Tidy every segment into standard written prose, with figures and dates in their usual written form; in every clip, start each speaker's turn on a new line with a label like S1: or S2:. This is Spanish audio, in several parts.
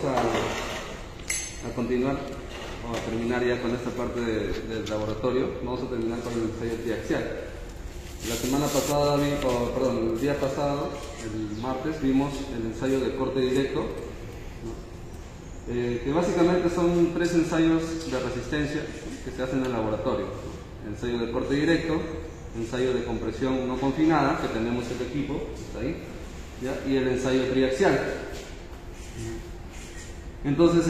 S1: a continuar o a terminar ya con esta parte del laboratorio. Vamos a terminar con el ensayo triaxial. La semana pasada, el día pasado, el martes, vimos el ensayo de corte directo, ¿no? Que básicamente son 3 ensayos de resistencia que se hacen en el laboratorio, ¿no? Ensayo de corte directo, ensayo de compresión no confinada, que tenemos el equipo, está ahí, ¿ya? Y el ensayo triaxial. Entonces,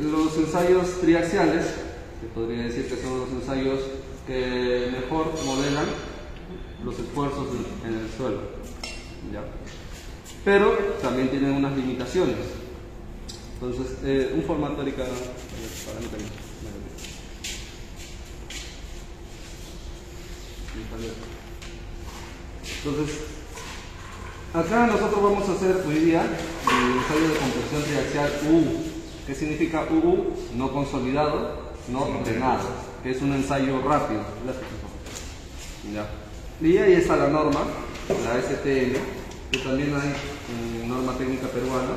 S1: los ensayos triaxiales, se podría decir que son los ensayos que mejor modelan los esfuerzos en el suelo, ¿ya? Pero también tienen unas limitaciones. Entonces, un formato para mí también. Entonces, acá nosotros vamos a hacer hoy día el ensayo de compresión triaxial UU. ¿Qué significa UU? No consolidado, no ordenado, que es un ensayo rápido. ¿Ya? Y ahí está la norma, la STM, que también hay norma técnica peruana.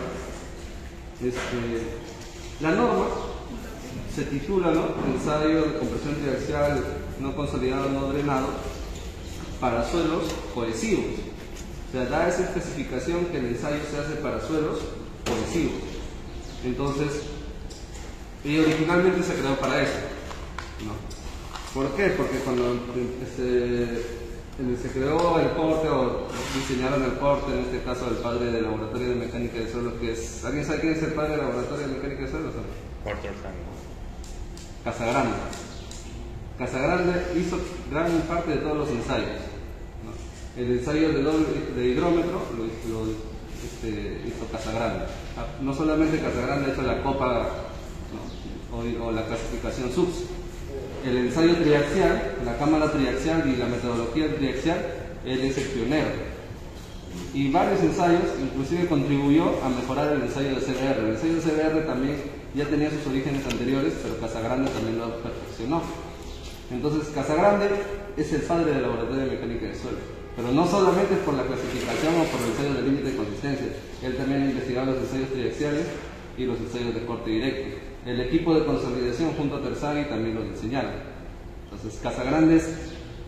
S1: La norma se titula, ¿no?, ensayo de compresión triaxial no consolidado, no drenado para suelos cohesivos. O sea, da esa especificación que el ensayo se hace para suelos cohesivos. Entonces, y originalmente se creó para eso, ¿no? ¿Por qué? Porque cuando se creó el corte o diseñaron el corte, en este caso el padre del laboratorio de mecánica de suelos, que es, ¿alguien sabe quién es el padre del laboratorio de mecánica de suelos? Casagrande. Casagrande hizo gran parte de todos los ensayos, ¿no? El ensayo de hidrómetro lo hizo Casagrande. No solamente Casagrande ha hecho la copa, ¿no?, o la clasificación SUBS. El ensayo triaxial, la cámara triaxial y la metodología triaxial, él es el pionero. Y varios ensayos, inclusive contribuyó a mejorar el ensayo de CBR. El ensayo de CBR también ya tenía sus orígenes anteriores, pero Casagrande también lo perfeccionó. Entonces, Casagrande es el padre del laboratorio de mecánica de suelo. Pero no solamente es por la clasificación o por el ensayo de límite de consistencia. Él también ha investigado los ensayos triaxiales y los ensayos de corte directo. El equipo de consolidación junto a Terzaghi también lo diseñaron. Entonces, Casagrande es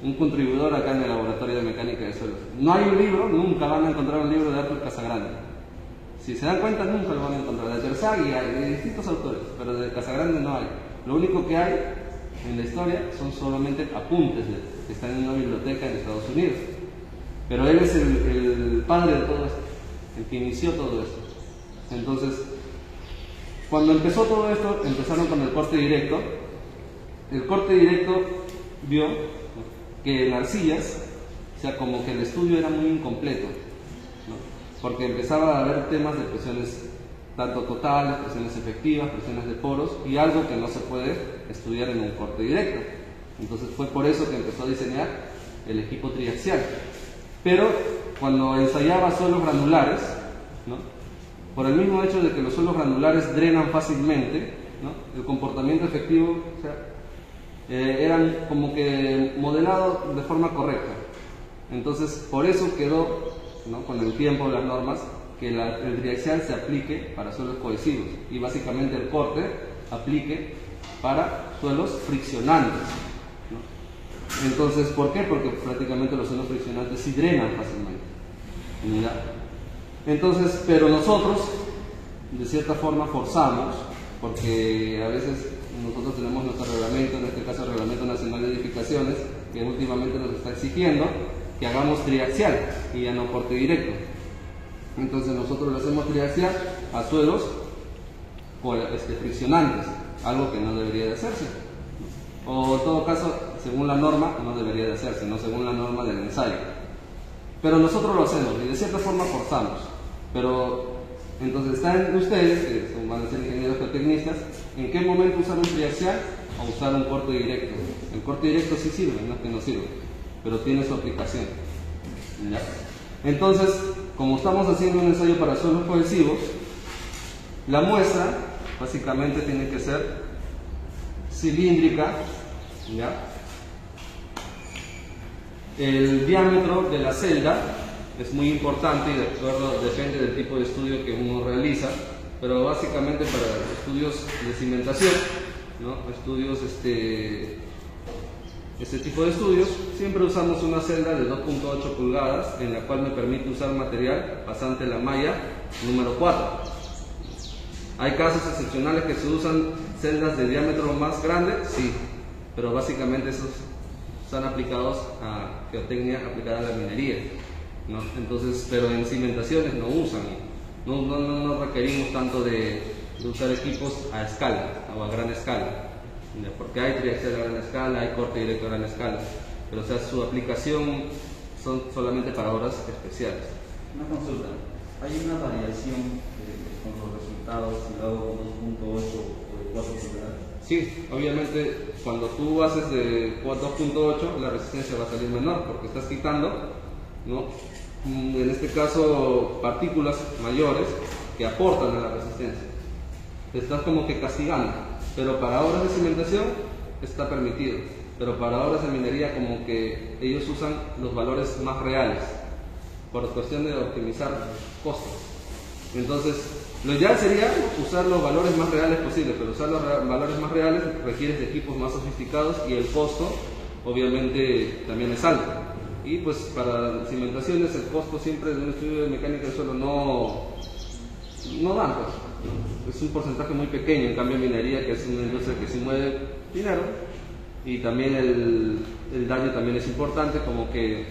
S1: un contribuidor acá en el laboratorio de mecánica de suelos. No hay un libro, nunca van a encontrar un libro de Arthur Casagrande. Si se dan cuenta, nunca lo van a encontrar. De Terzaghi hay, de distintos autores, pero de Casagrande no hay. Lo único que hay en la historia son solamente apuntes que están en una biblioteca en Estados Unidos. Pero él es el padre de todo esto, el que inició todo esto. Entonces, cuando empezó todo esto, empezaron con el corte directo. El corte directo vio que en arcillas, o sea, como que el estudio era muy incompleto, ¿no? Porque empezaba a haber temas de presiones tanto totales, presiones efectivas, presiones de poros, y algo que no se puede estudiar en un corte directo. Entonces fue por eso que empezó a diseñar el equipo triaxial. Pero cuando ensayaba suelos granulares, ¿no?, por el mismo hecho de que los suelos granulares drenan fácilmente, ¿no?, el comportamiento efectivo, o sea, eran como que modelados de forma correcta. Entonces, por eso quedó, ¿no?, con el tiempo las normas, que el triaxial se aplique para suelos cohesivos y básicamente el corte aplique para suelos friccionantes, ¿no? Entonces, ¿por qué? Porque prácticamente los suelos friccionantes sí drenan fácilmente, ¿ya? Entonces, pero nosotros de cierta forma forzamos, porque a veces nosotros tenemos nuestro reglamento, en este caso el Reglamento Nacional de Edificaciones, que últimamente nos está exigiendo que hagamos triaxial y ya no corte directo. Entonces nosotros lo hacemos triaxial a suelos friccionantes, algo que no debería de hacerse. O en todo caso, según la norma, no debería de hacerse, no según la norma del ensayo. Pero nosotros lo hacemos y de cierta forma forzamos. Pero entonces están ustedes, que van a ser ingenieros geotecnistas, ¿en qué momento usar un triaxial o usar un corte directo? El corte directo sí sirve, no es que no sirve, pero tiene su aplicación, ¿ya? Entonces, como estamos haciendo un ensayo para suelos cohesivos, la muestra básicamente tiene que ser cilíndrica, ¿ya? El diámetro de la celda es muy importante y depende del tipo de estudio que uno realiza, pero básicamente para estudios de cimentación, ¿no? Estudios, este tipo de estudios, siempre usamos una celda de 2.8 pulgadas en la cual me permite usar material pasante la malla número 4. ¿Hay casos excepcionales que se usan celdas de diámetro más grande? Sí, pero básicamente esos están aplicados a geotecnia aplicada a la minería, ¿no? Entonces, pero en cimentaciones no usan, no requerimos tanto de usar equipos a escala o a gran escala, porque hay triaxial a gran escala, hay corte directo a gran escala, pero o sea, su aplicación son solamente para obras especiales.
S2: Una consulta, ¿hay una variación con los resultados si lo hago con 2.8 o de 4 pulgadas?
S1: Sí, obviamente cuando tú haces de 2.8 la resistencia va a salir menor porque estás quitando, ¿no? En este caso partículas mayores que aportan a la resistencia. Te estás como que castigando, pero para obras de cimentación está permitido, pero para obras de minería como que ellos usan los valores más reales por cuestión de optimizar costos. Entonces, lo ideal sería usar los valores más reales posibles, pero usar los valores más reales requiere de equipos más sofisticados y el costo obviamente también es alto. Y pues para cimentaciones el costo siempre de un estudio de mecánica del suelo no dan, pues. Es un porcentaje muy pequeño, en cambio minería, que es una industria que sí mueve dinero, y también el daño también es importante, como que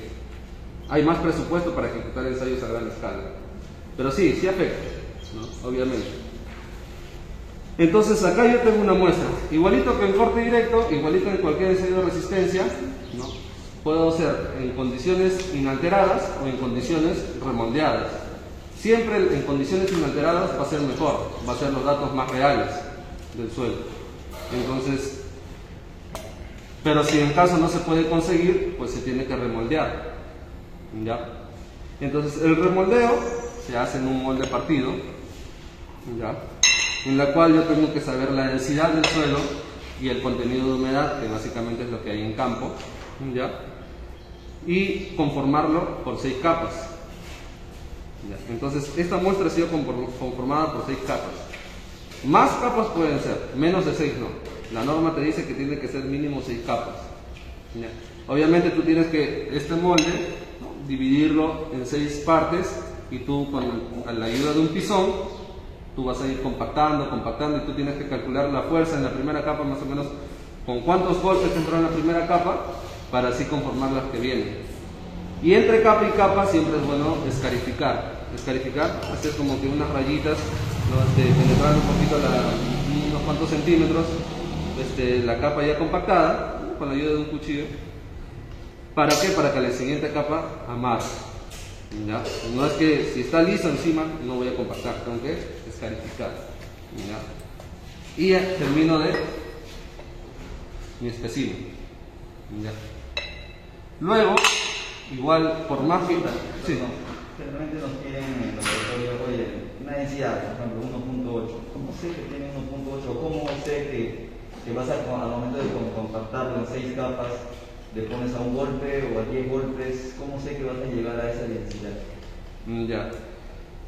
S1: hay más presupuesto para ejecutar ensayos a gran escala. Pero sí afecta, ¿no? Obviamente. Entonces acá yo tengo una muestra, igualito que en corte directo, igualito en cualquier ensayo de resistencia, ¿no? Puedo hacer en condiciones inalteradas o en condiciones remoldeadas. Siempre en condiciones inalteradas va a ser mejor, va a ser los datos más reales del suelo. Entonces, pero si en caso no se puede conseguir, pues se tiene que remoldear, ¿ya? Entonces el remoldeo se hace en un molde partido, ¿ya? En la cual yo tengo que saber la densidad del suelo y el contenido de humedad, que básicamente es lo que hay en campo, ¿ya? Y conformarlo por 6 capas. ¿Ya? Entonces esta muestra ha sido conformada por 6 capas. Más capas pueden ser, menos de 6 no. La norma te dice que tiene que ser mínimo 6 capas. ¿Ya? Obviamente tú tienes que este molde, ¿no?, dividirlo en 6 partes, y tú a la ayuda de un pisón tú vas a ir compactando y tú tienes que calcular la fuerza en la primera capa, más o menos con cuántos golpes entró en la primera capa, para así conformar las que vienen. Y entre capa y capa siempre es bueno escarificar, hacer como que unas rayitas, ¿no?, penetrar un poquito unos cuantos centímetros la capa ya compactada, ¿no?, con la ayuda de un cuchillo. ¿Para qué? Para que la siguiente capa amarre, ¿ya? No es que si está liso encima no voy a compactar, tengo que escarificar, ¿ya? Y ya termino de mi espécimen, ¿ya? Luego, igual por más que... Sí.
S2: Generalmente nos piden en el laboratorio, oye, una densidad, por ejemplo, 1.8. ¿Cómo sé que tiene 1.8? ¿Cómo sé que vas al momento de compactarlo en 6 capas, le pones a un golpe o a 10 golpes? ¿Cómo sé que vas a llegar a esa densidad?
S1: Ya.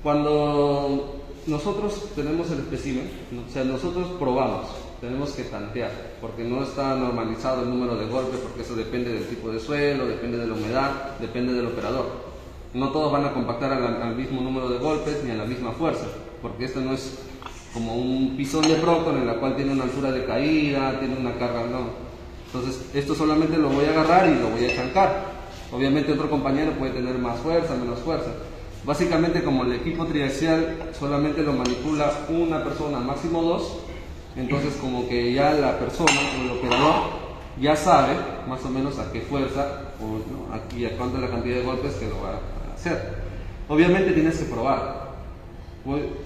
S1: Cuando nosotros tenemos el espécimen, o sea, nosotros probamos, tenemos que tantear, porque no está normalizado el número de golpes, porque eso depende del tipo de suelo, depende de la humedad, depende del operador. No todos van a compactar al mismo número de golpes ni a la misma fuerza, porque esto no es como un pisón de Proctor en la cual tiene una altura de caída, tiene una carga, no. Entonces esto solamente lo voy a agarrar y lo voy a chancar. Obviamente otro compañero puede tener más fuerza, menos fuerza. Básicamente, como el equipo triaxial solamente lo manipula una persona, máximo 2, entonces como que ya la persona o el operador ya sabe más o menos a qué fuerza, ¿no?, y a cuánto es la cantidad de golpes que lo va a hacer. Obviamente tienes que probar.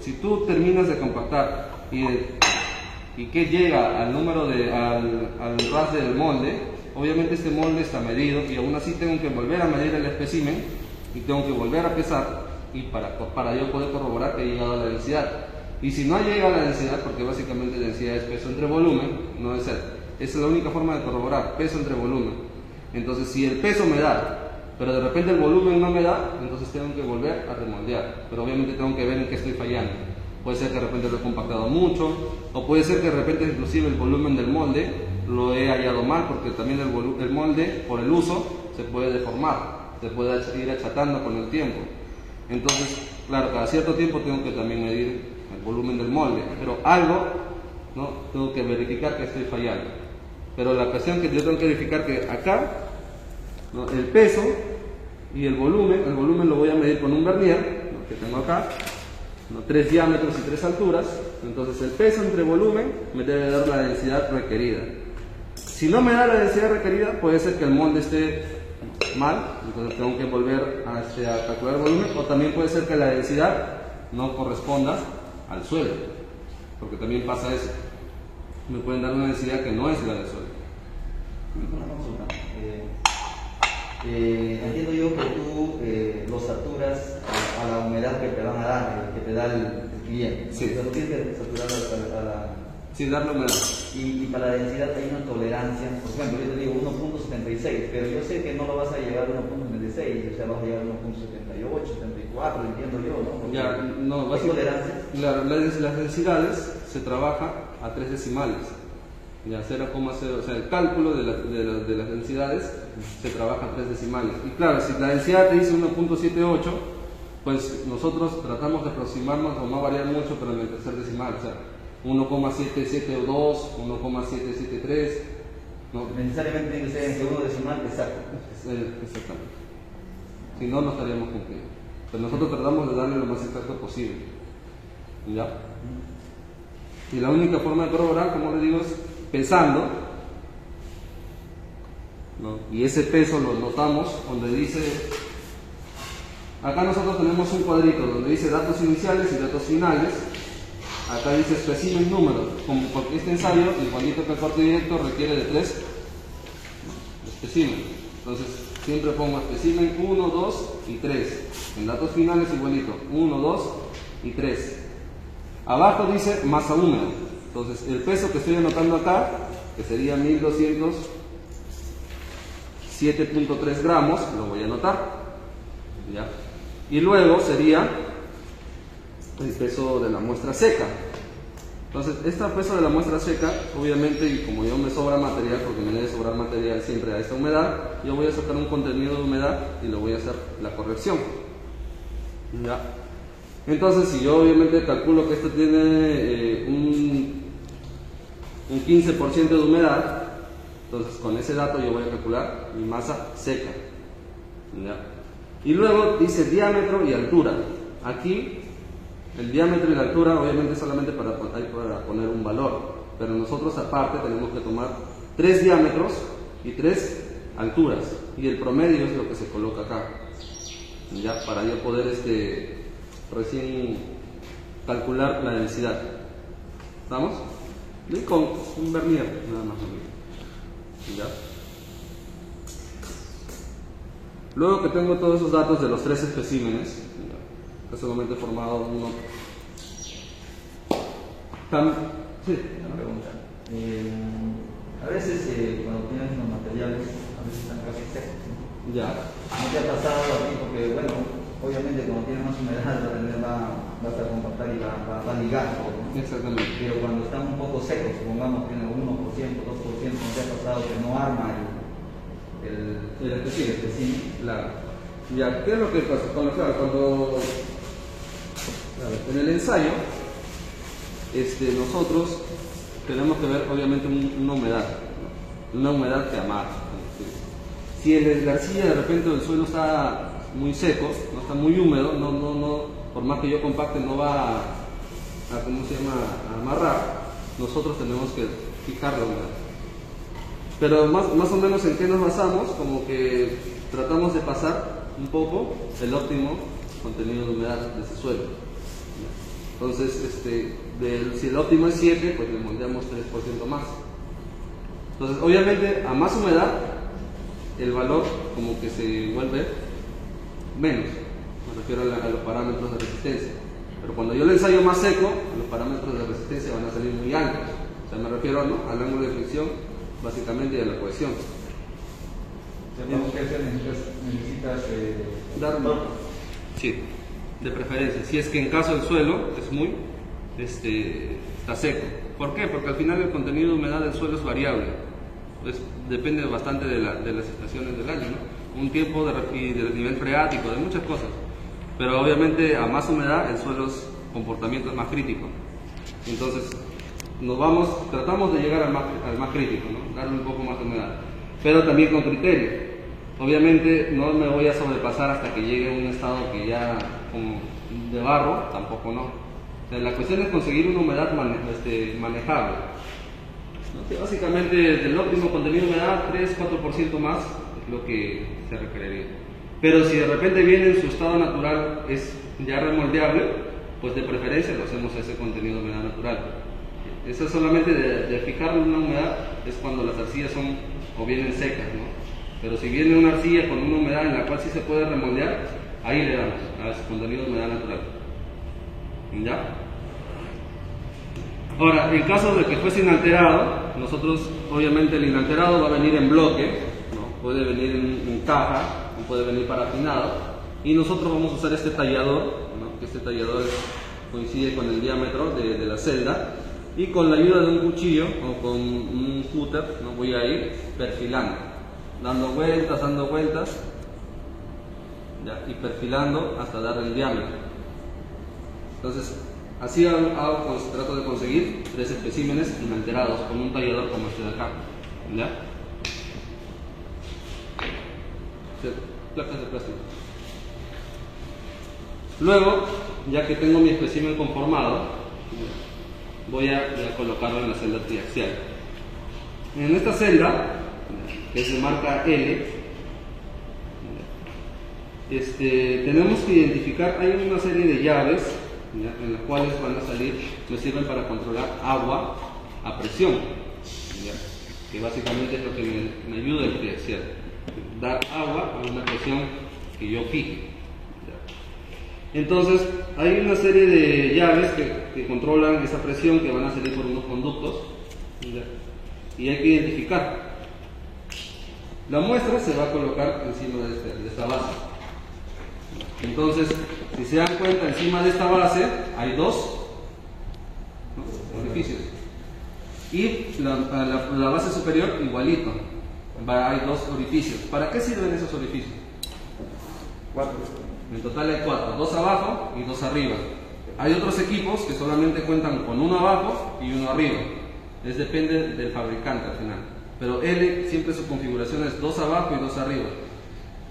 S1: Si tú terminas de compactar y que llega al número al ras del molde, obviamente este molde está medido, y aún así tengo que volver a medir el espécimen y tengo que volver a pesar, y para yo poder corroborar que he llegado a la densidad. Y si no ha llegado a la densidad, porque básicamente densidad es peso entre volumen, no es esa es la única forma de corroborar, peso entre volumen. Entonces, si el peso me da, pero de repente el volumen no me da, entonces tengo que volver a remoldear. Pero obviamente tengo que ver en qué estoy fallando. Puede ser que de repente lo he compactado mucho, o puede ser que de repente inclusive el volumen del molde lo he hallado mal, porque también el molde, por el uso, se puede deformar, se puede ir achatando con el tiempo. Entonces, claro, cada cierto tiempo tengo que también medir el volumen del molde, pero algo, ¿no?, tengo que verificar que estoy fallando. Pero la ocasión que yo tengo que verificar que acá, ¿no?, el peso y el volumen lo voy a medir con un vernier, ¿no?, que tengo acá, ¿no?, 3 diámetros y 3 alturas. Entonces el peso entre volumen me debe dar la densidad requerida. Si no me da la densidad requerida, puede ser que el molde esté mal, entonces tengo que volver a calcular el volumen, o también puede ser que la densidad no corresponda al suelo, porque también pasa eso. Me pueden dar una densidad que no es la del suelo.
S2: Una consulta. Entiendo yo que tú lo saturas a la humedad que te van a dar, que te da el cliente.
S1: Sí.
S2: Pero tienes que saturar a la...
S1: Sí, darle humedad.
S2: Y para la densidad hay una tolerancia. Por ejemplo, yo te digo 1.76, pero yo sé que no lo vas a llegar a 1.76, o sea, vas a llegar a 1.78, 74, entiendo yo, ¿no? Porque
S1: Ya, no,
S2: ¿hay tolerancia?
S1: las densidades se trabaja a 3 decimales. Ya 0,0, o sea, el cálculo de las densidades se trabaja a 3 decimales. Y claro, si la densidad te dice 1.78, pues nosotros tratamos de aproximarnos o no variar mucho, pero en el tercer decimal, o sea, 1,772, 1,773, ¿no?
S2: Necesariamente tiene que ser en segundo decimal exacto.
S1: Exactamente. Si no, no estaríamos cumpliendo. Pero nosotros tratamos de darle lo más exacto posible. ¿Ya? Y la única forma de corroborar, como le digo, es pesando, ¿no? Y ese peso lo notamos donde dice, acá nosotros tenemos un cuadrito donde dice datos iniciales y datos finales. Acá dice espécimen número, como porque este ensayo, igualito que el corte directo, requiere de 3 especímenes. Entonces siempre pongo espécimen 1, 2 y 3. En datos finales igualito, 1, 2 y 3. Abajo dice masa húmeda. Entonces el peso que estoy anotando acá, que sería 1207.3 gramos, lo voy a anotar. ¿Ya? Y luego sería el peso de la muestra seca. Entonces, este peso de la muestra seca, obviamente, y como yo me sobra material, porque me debe sobrar material siempre a esta humedad, yo voy a sacar un contenido de humedad y lo voy a hacer la corrección. ¿Ya? Entonces, si yo obviamente calculo que esto tiene un 15% de humedad, entonces con ese dato yo voy a calcular mi masa seca. ¿Ya? Y luego dice diámetro y altura. Aquí el diámetro y la altura obviamente solamente para poner un valor, pero nosotros aparte tenemos que tomar 3 diámetros y 3 alturas, y el promedio es lo que se coloca acá, ya para yo poder recién calcular la densidad. ¿Estamos? Y con un vernier nada más. ¿Ya? Luego que tengo todos esos datos de los 3 especímenes, que solamente he formado uno. Sí.
S2: Una pregunta. A veces cuando tienes los materiales, a veces están casi secos, ¿no?
S1: Ya.
S2: ¿No te ha pasado a ti? Porque, bueno, obviamente cuando tienes más humedad vas a compactar y va a ligar todo, ¿no?
S1: Exactamente.
S2: Pero cuando están un poco secos, supongamos que tiene 1%, 2%, ¿no te ha pasado que no arma el espécimen?
S1: Claro. Ya, ¿qué es lo que pasa? Cuando en el ensayo, nosotros tenemos que ver obviamente una humedad, ¿no? Una humedad que amarra. Si la arcilla de repente el suelo está muy seco, no está muy húmedo, por más que yo compacte no va a amarrar, nosotros tenemos que fijar la humedad. Pero más o menos en qué nos basamos, como que tratamos de pasar un poco el óptimo contenido de humedad de ese suelo. Entonces, si el óptimo es 7, pues le moldeamos 3% más. Entonces, obviamente, a más humedad, el valor como que se vuelve menos. Me refiero a los parámetros de resistencia. Pero cuando yo le ensayo más seco, los parámetros de resistencia van a salir muy altos. O sea, me refiero, ¿no?, al ángulo de fricción, básicamente, y a la cohesión.
S2: Tenemos que hacer, necesitas
S1: dar un... Sí, de preferencia. Si es que en caso el suelo es muy está seco. ¿Por qué? Porque al final el contenido de humedad del suelo es variable, pues depende bastante de las estaciones del año, ¿no? Un tiempo y del nivel freático, de muchas cosas, pero obviamente a más humedad el suelo comportamiento es más crítico. Entonces tratamos de llegar al más crítico, ¿no? Darle un poco más de humedad, pero también con criterio. Obviamente no me voy a sobrepasar hasta que llegue a un estado que ya como de barro, tampoco no. O sea, la cuestión es conseguir una humedad manejable, ¿no? Que básicamente del óptimo contenido de humedad 3-4% más es lo que se requeriría. Pero si de repente viene en su estado natural, es ya remoldeable, pues de preferencia lo hacemos a ese contenido de humedad natural. Eso es solamente de fijarle una humedad, es cuando las arcillas son o vienen secas, ¿no? Pero si viene una arcilla con una humedad en la cual sí se puede remoldear, ahí le damos a ese contenido de humedad natural. ¿Ya? Ahora, en caso de que fuese inalterado, nosotros obviamente el inalterado va a venir en bloque, ¿no? Puede venir en caja, o puede venir parafinado, y nosotros vamos a usar este tallador, ¿no? Que este tallador coincide con el diámetro de la celda, y con la ayuda de un cuchillo o con un cúter, ¿no? Voy a ir perfilando, dando vueltas, ¿ya? Y perfilando hasta dar el diámetro. Entonces, así pues, trato de conseguir 3 especímenes inalterados con un tallador como este de acá, ¿ya? Placas de plástico. Luego, ya que tengo mi espécimen conformado, voy a colocarlo en la celda triaxial. En esta celda, que es de marca L, tenemos que identificar, hay una serie de llaves, ¿ya? En las cuales van a salir, me sirven para controlar agua a presión, ¿ya? Que básicamente es lo que me ayuda el triaxial, dar agua a una presión que yo fije. Entonces, hay una serie de llaves que controlan esa presión, que van a salir por unos conductos, ¿ya? Y hay que identificar. La muestra se va a colocar encima de esta base. Entonces, si se dan cuenta, encima de esta base hay 2 orificios. Y la base superior igualito. Hay 2 orificios. ¿Para qué sirven esos orificios?
S2: 4.
S1: En total hay 4, 2 abajo y 2 arriba. Hay otros equipos que solamente cuentan con 1 abajo y 1 arriba. Depende del fabricante al final. Pero L siempre su configuración es 2 abajo y 2 arriba.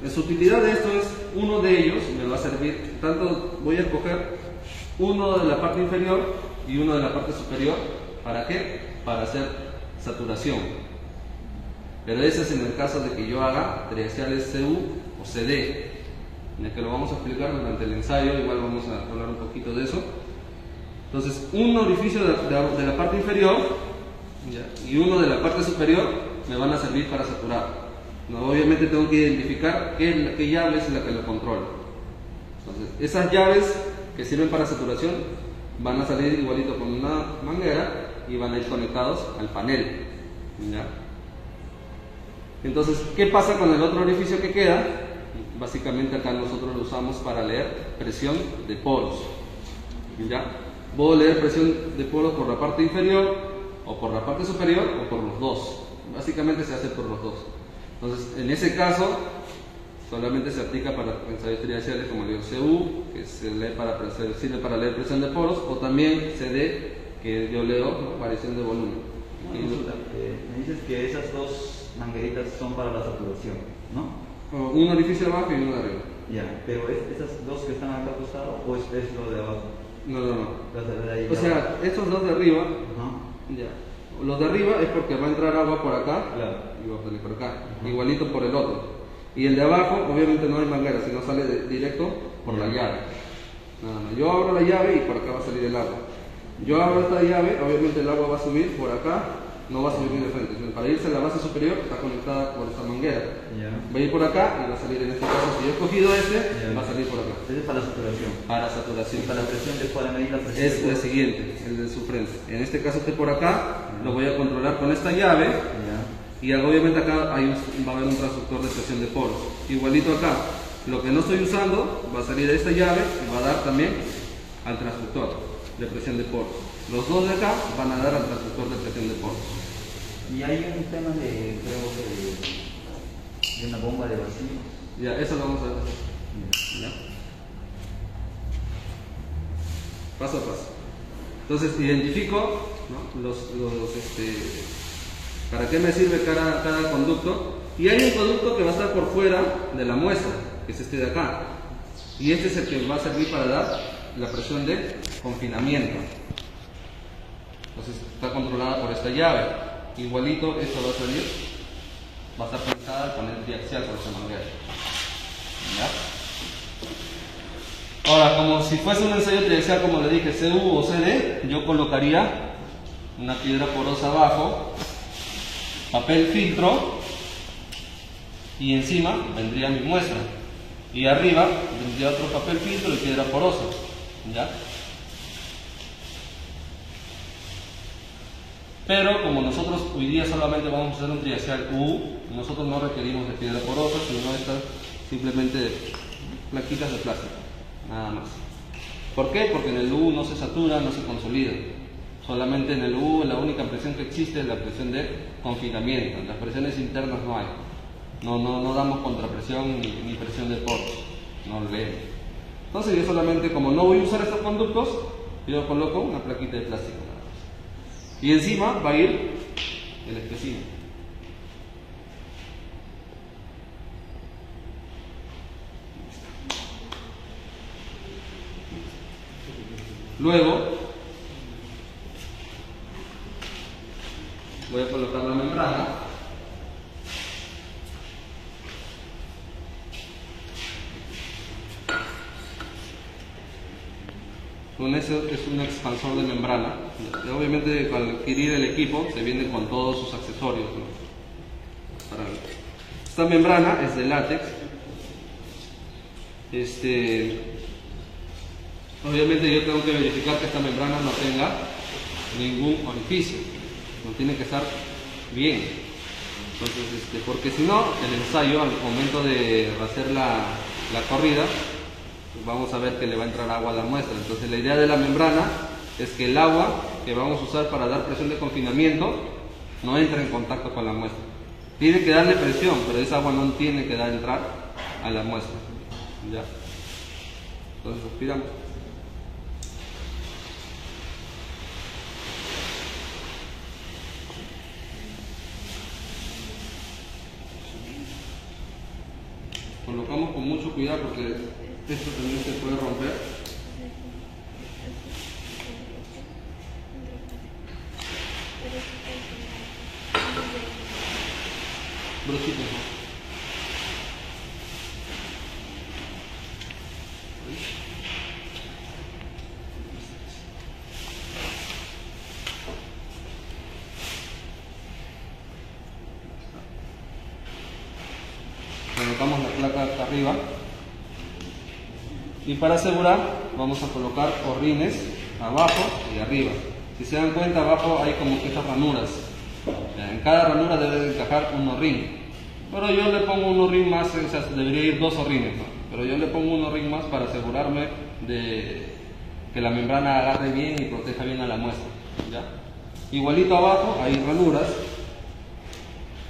S1: Su utilidad de esto es, uno de ellos me va a servir, tanto voy a escoger uno de la parte inferior y uno de la parte superior. ¿Para qué? Para hacer saturación. Pero ese es en el caso de que yo haga triaxiales CU o CD. Ya que lo vamos a explicar durante el ensayo, igual vamos a hablar un poquito de eso. Entonces, un orificio de la parte inferior, ¿ya? Y uno de la parte superior me van a servir para saturar, ¿no? Obviamente tengo que identificar qué llave es la que lo controla. Entonces, esas llaves que sirven para saturación van a salir igualito con una manguera y van a ir conectados al panel, ¿ya? Entonces, ¿qué pasa con el otro orificio que queda? Básicamente acá nosotros lo usamos para leer presión de poros, ¿ya? Puedo leer presión de poros por la parte inferior o por la parte superior o por los dos. Básicamente se hace por los dos. Entonces, en ese caso, solamente se aplica para ensayos triaxiales como el CU, que sirve para leer presión de poros, o también CD, que yo leo, ¿no? Variación de volumen.
S2: Me dices que esas 2 mangueritas son para la saturación, ¿no?
S1: Un orificio de abajo y uno de arriba.
S2: Ya, pero esas 2 que están acá al costado, ¿o es lo de abajo?
S1: No.
S2: Las de ahí,
S1: o sea, estos 2 de arriba, ya. Los de arriba es porque va a entrar agua por acá,
S2: claro,
S1: y va a salir por acá, igualito por el otro. Y el de abajo, obviamente no hay manguera, sino sale directo por la llave. Nada más. Yo abro la llave y por acá va a salir el agua. Yo abro esta llave, obviamente el agua va a subir por acá, no va a subir de frente, sino para irse a la base superior está conectada por esta manguera. Va a ir por acá y va a salir, en este caso, si yo he escogido va a salir por acá.
S2: Este es para saturación.
S1: Para saturación.
S2: Y para presión, para medir la presión.
S1: Es el siguiente, el de su frente. En este caso este por acá, lo voy a controlar con esta llave. Y obviamente acá va a haber un transductor de presión de poros. Igualito acá, lo que no estoy usando va a salir de esta llave y va a dar también al transductor. de presión de poros. Los dos de acá van a dar al transductor de presión de poros.
S2: Y hay un tema de, creo que de una bomba de vacío.
S1: Ya, eso lo vamos a ver. ¿Ya? Paso a paso. Entonces identifico, ¿no? para qué me sirve cada conducto. Y hay un conducto que va a estar por fuera de la muestra, que es este de acá. Y este es el que va a servir para dar la presión de confinamiento. Entonces está controlada por esta llave. Igualito esto va a salir, va a estar conectada al panel triaxial por esta manera. ¿Ya? Ahora, como si fuese un ensayo triaxial, como le dije, CU o CD, yo colocaría una piedra porosa abajo, papel filtro, y encima vendría mi muestra. Y arriba vendría otro papel filtro y piedra porosa. ¿Ya? Pero como nosotros hoy día solamente vamos a hacer un triaxial U, nosotros no requerimos de piedra porosa, sino estas simplemente plaquitas de plástico, nada más. ¿Por qué? Porque en el U no se satura, no se consolida. Solamente en el U la única presión que existe es la presión de confinamiento. Las presiones internas no hay. No damos contrapresión ni presión de poros. No lo leemos. Entonces yo solamente, como no voy a usar estos conductos, yo coloco una plaquita de plástico. Y encima va a ir el espécimen. Luego voy a colocar la membrana. Eso es un expansor de membrana. Obviamente al adquirir el equipo se viene con todos sus accesorios, ¿no? Esta membrana es de látex. Obviamente yo tengo que verificar que esta membrana no tenga ningún orificio, no tiene que estar bien. Entonces, porque si no, el ensayo al momento de hacer la corrida, vamos a ver que le va a entrar agua a la muestra. Entonces la idea de la membrana es que el agua que vamos a usar para dar presión de confinamiento no entre en contacto con la muestra. Tiene que darle presión, pero esa agua no tiene que entrar a la muestra. ¿Ya? Entonces aspiramos. Colocamos con mucho cuidado porque esto también se puede romper. Brochitas, ¿no? Colocamos la placa acá arriba. Y para asegurar vamos a colocar horrines abajo y arriba. Si se dan cuenta, abajo hay como que estas ranuras. En cada ranura debe de encajar un horrín. Pero yo le pongo un horrín más, o sea, debería ir dos horrines, ¿no? Pero yo le pongo un horrín más para asegurarme de que la membrana agarre bien y proteja bien a la muestra. ¿Ya? Igualito abajo hay ranuras.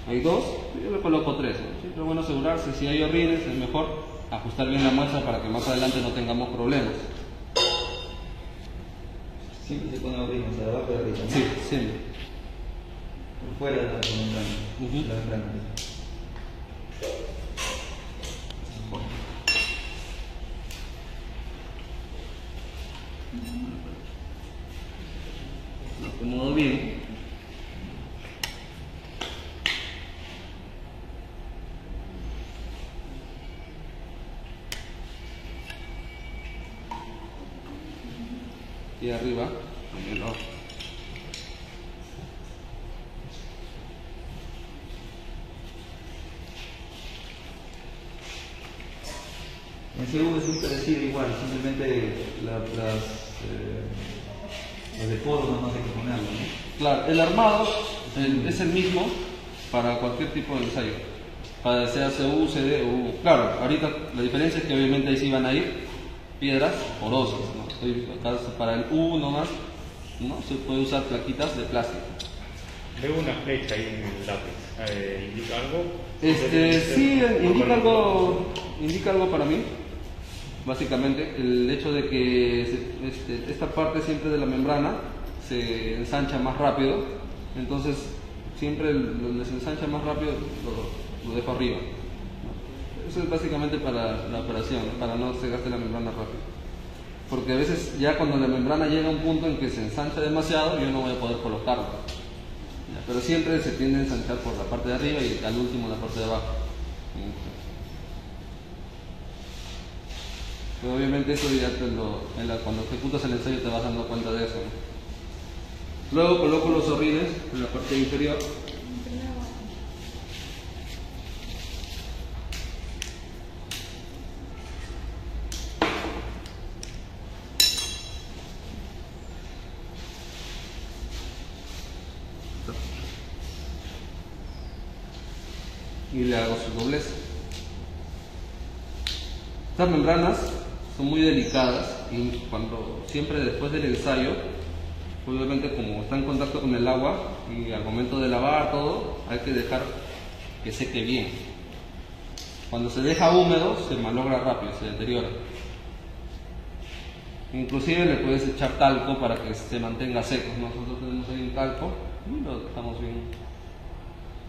S1: Hay dos, yo le coloco tres, ¿no? Siempre es bueno asegurarse, si hay horrines es mejor ajustar bien la muestra para que más adelante no tengamos problemas.
S2: Siempre se pone horrines de abajo y de arriba, ¿no?
S1: Sí, siempre.
S2: Por fuera de la membrana. La membrana.
S1: Lo acomodo bien. Y arriba también lo hago.
S2: En CU es muy parecido igual, simplemente los de poros no hay que ponerlo, ¿no?
S1: Claro, el armado es el mismo para cualquier tipo de ensayo, para sea CU, CD o U. Claro, ahorita la diferencia es que obviamente ahí sí van a ir piedras porosas, ¿no? Para el U nomás, ¿no? Se puede usar plaquitas de plástico.
S3: Veo una flecha ahí en el lápiz. ¿Indica algo?
S1: Sí, indica algo para mí. Básicamente, el hecho de que esta parte siempre de la membrana se ensancha más rápido, entonces siempre donde se ensancha más rápido lo dejo arriba, ¿no? Eso es básicamente para la operación, ¿no? Para no se gaste la membrana rápido. Porque a veces ya cuando la membrana llega a un punto en que se ensancha demasiado, yo no voy a poder colocarlo. ¿Ya? Pero siempre se tiende a ensanchar por la parte de arriba y al último la parte de abajo. Pero obviamente eso ya cuando ejecutas el ensayo te vas dando cuenta de eso, ¿no? Luego coloco los zorrines en la parte inferior. Y le hago su doblez. Estas membranas son muy delicadas y siempre después del ensayo, obviamente como está en contacto con el agua y al momento de lavar todo, hay que dejar que seque bien. Cuando se deja húmedo se malogra rápido, se deteriora. Inclusive le puedes echar talco para que se mantenga seco. Nosotros tenemos ahí un talco y lo dejamos bien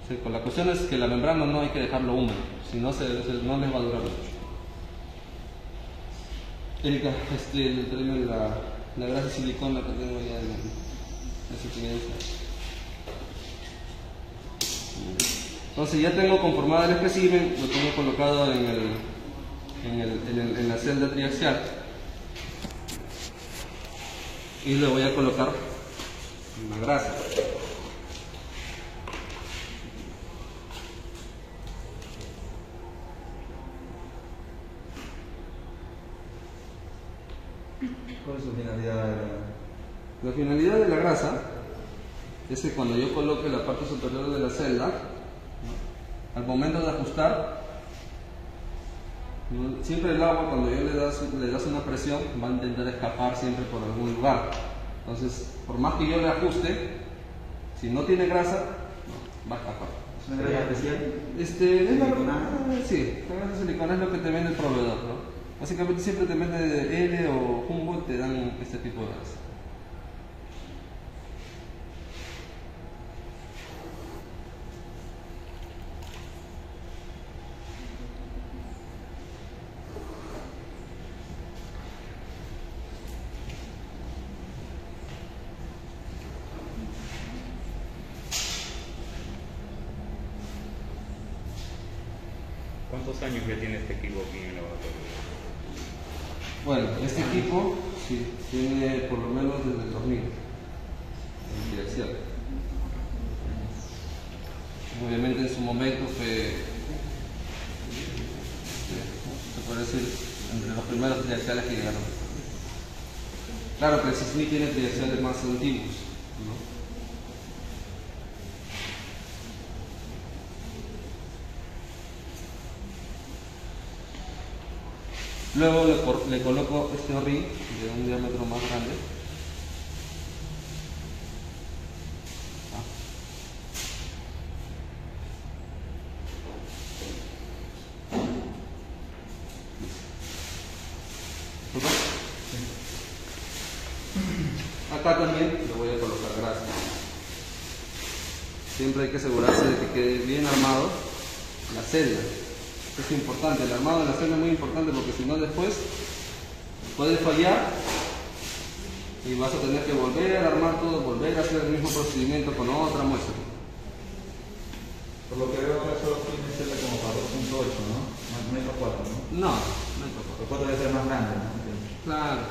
S1: seco. La cuestión es que la membrana no hay que dejarlo húmedo, si no, no les va a durar mucho. Erika, le traigo la grasa silicona que tengo ya en esa experiencia. Entonces ya tengo conformada el espécimen, lo tengo colocado en la celda triaxial y le voy a colocar la grasa.
S2: ¿Cuál es su finalidad?
S1: La finalidad de la grasa es que cuando yo coloque la parte superior de la celda, ¿no?, al momento de ajustar, ¿no?, siempre el agua cuando yo le das una presión va a intentar escapar siempre por algún lugar. Entonces, por más que yo le ajuste, si no tiene grasa, no, va a escapar.
S2: ¿Es una grasa especial?
S1: Sí, la grasa silicona es lo que te vende el proveedor, ¿no? Básicamente siempre te vende L o Humboldt, te dan este tipo de grasa.
S3: ¿Cuántos años ya tiene este equipo aquí en el laboratorio?
S1: Bueno, este equipo sí, tiene por lo menos desde el 2000 en dirección. Obviamente en su momento fue, se puede decir, entre los primeros triaxiales que llegaron. Claro que el CISMI tiene triaxiales más antiguos, ¿no? Luego le coloco este horrín de un diámetro más grande. Acá también le voy a colocar grasa. Siempre hay que asegurarse de que quede bien armado la celda. Es importante, el armado de la celda es muy importante porque si no después puede fallar y vas a tener que volver a armar todo, volver a hacer el mismo procedimiento con otra muestra.
S2: Por lo que veo acá solo tiene celda como para 2.8, ¿no? No hay para 4, ¿no?
S1: No hay para 4.
S2: Para 4 debe ser más grande, ¿no?
S1: Claro.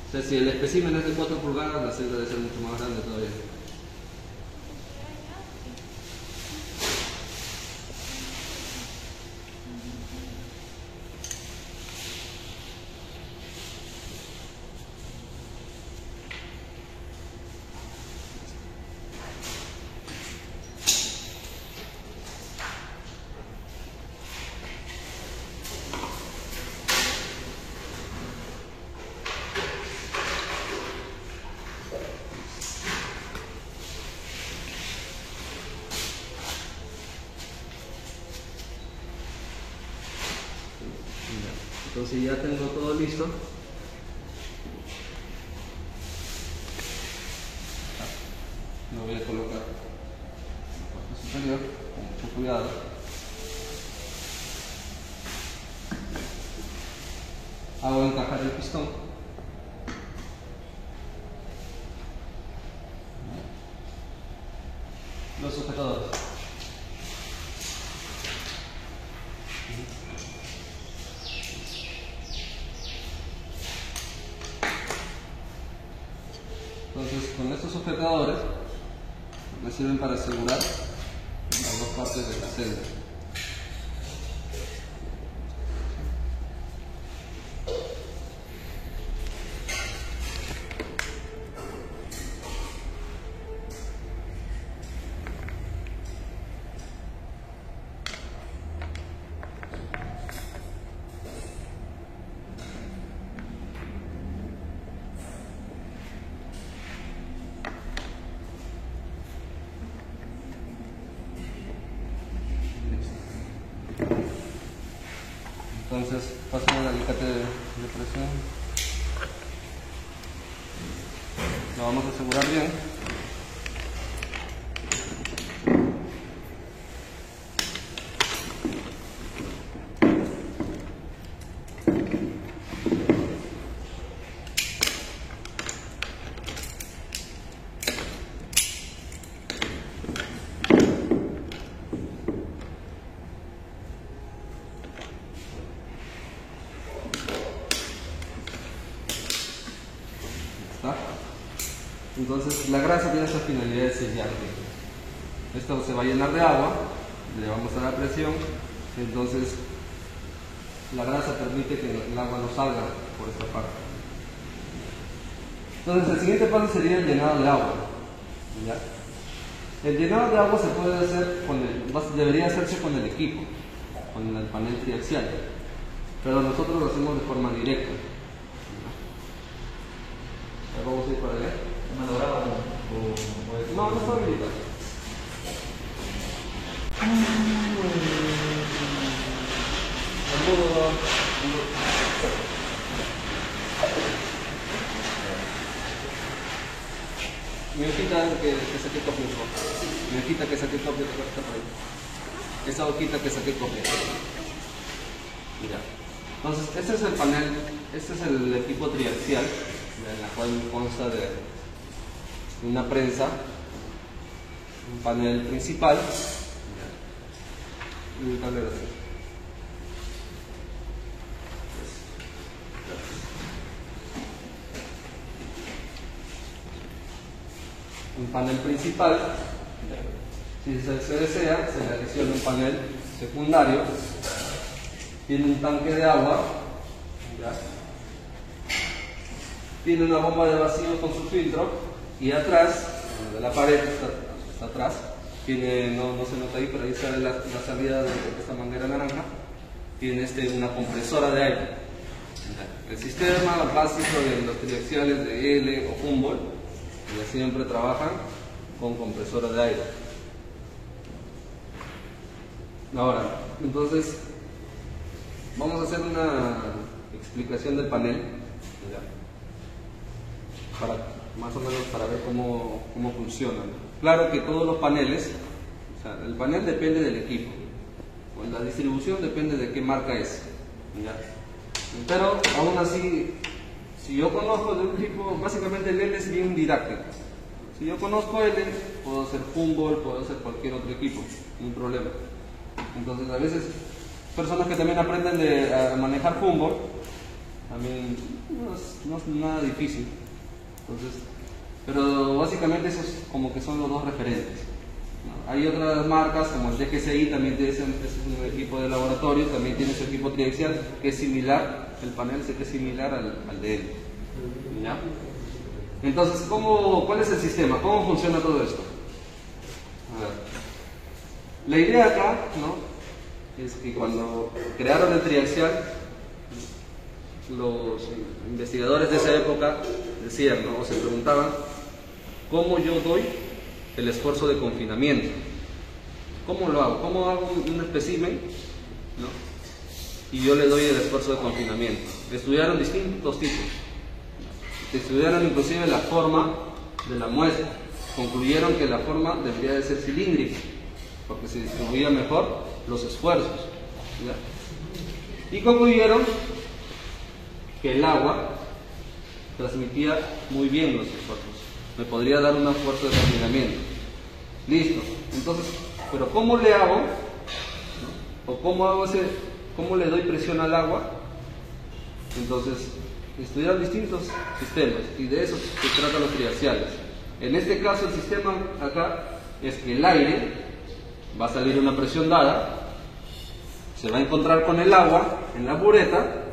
S1: O sea, si el espécimen es de 4 pulgadas, la celda debe ser mucho más grande todavía. Entonces ya tengo todo listo. Lo voy a colocar en la parte superior con mucho cuidado. Hago encajar el pistón. Los sujetadores. Entonces, con estos sujetadores me sirven para asegurar las dos partes de la celda. Entonces, paso el alicate de presión. Lo vamos a asegurar bien. Entonces la grasa tiene esa finalidad de sellar. Esto se va a llenar de agua, le vamos a dar presión, entonces la grasa permite que el agua no salga por esta parte. Entonces el siguiente paso sería el llenado de agua. ¿Ya? El llenado de agua se puede hacer debería hacerse con el equipo, con el panel triaxial, pero nosotros lo hacemos de forma directa. Vamos a ir para allá. No, no está habilitado. Mi hojita que saqué copia. Mi hojita que saqué copia está por ahí. Esa hojita que saqué copia. Mira. Entonces, este es el panel, este es el equipo triaxial, en la cual consta de una prensa, un panel principal y un cable de acero. Un panel principal, si se desea, se le adiciona un panel secundario, tiene un tanque de agua, ¿ya? Tiene una bomba de vacío con su filtro. Y atrás, de la pared está atrás, tiene, no se nota ahí, pero ahí sale la salida de esta manguera naranja, tiene una compresora de aire. El sistema básico de los triaxiales de L o Humboldt, ya siempre trabajan con compresora de aire. Ahora, entonces, vamos a hacer una explicación del panel, ¿ya? Más o menos para ver cómo funcionan. Claro que todos los paneles, o sea, el panel depende del equipo, la distribución depende de qué marca es, ¿ya? Pero aún así, si yo conozco de un equipo, básicamente el L es bien didáctico. Si yo conozco L, puedo hacer Humboldt, puedo hacer cualquier otro equipo, no hay problema. Entonces a veces personas que también aprenden a manejar Humboldt, también no es nada difícil. Entonces, pero básicamente esos como que son los dos referentes, ¿no? Hay otras marcas como el DGCI, también tiene ese es un equipo de laboratorio, también tiene su equipo triaxial que es similar, el panel sé que es similar al de él, ¿ya? Entonces, ¿cuál es el sistema? ¿Cómo funciona todo esto? A ver. La idea acá, ¿no?, es que cuando crearon el triaxial, los investigadores de esa época decían, ¿no?, o se preguntaban, ¿cómo yo doy el esfuerzo de confinamiento? ¿Cómo lo hago? ¿Cómo hago un espécimen, ¿no?, y yo le doy el esfuerzo de confinamiento. Estudiaron distintos tipos. Estudiaron inclusive la forma de la muestra. Concluyeron que la forma debería de ser cilíndrica, porque se distribuía mejor los esfuerzos. ¿Ya? Y concluyeron que el agua transmitía muy bien los esfuerzos. Me podría dar un esfuerzo de confinamiento. Listo. Entonces, pero ¿cómo le hago? ¿O cómo le doy presión al agua? Entonces, estudiar distintos sistemas, y de eso se tratan los triaxiales. En este caso, el sistema acá es que el aire va a salir a una presión dada, se va a encontrar con el agua en la bureta,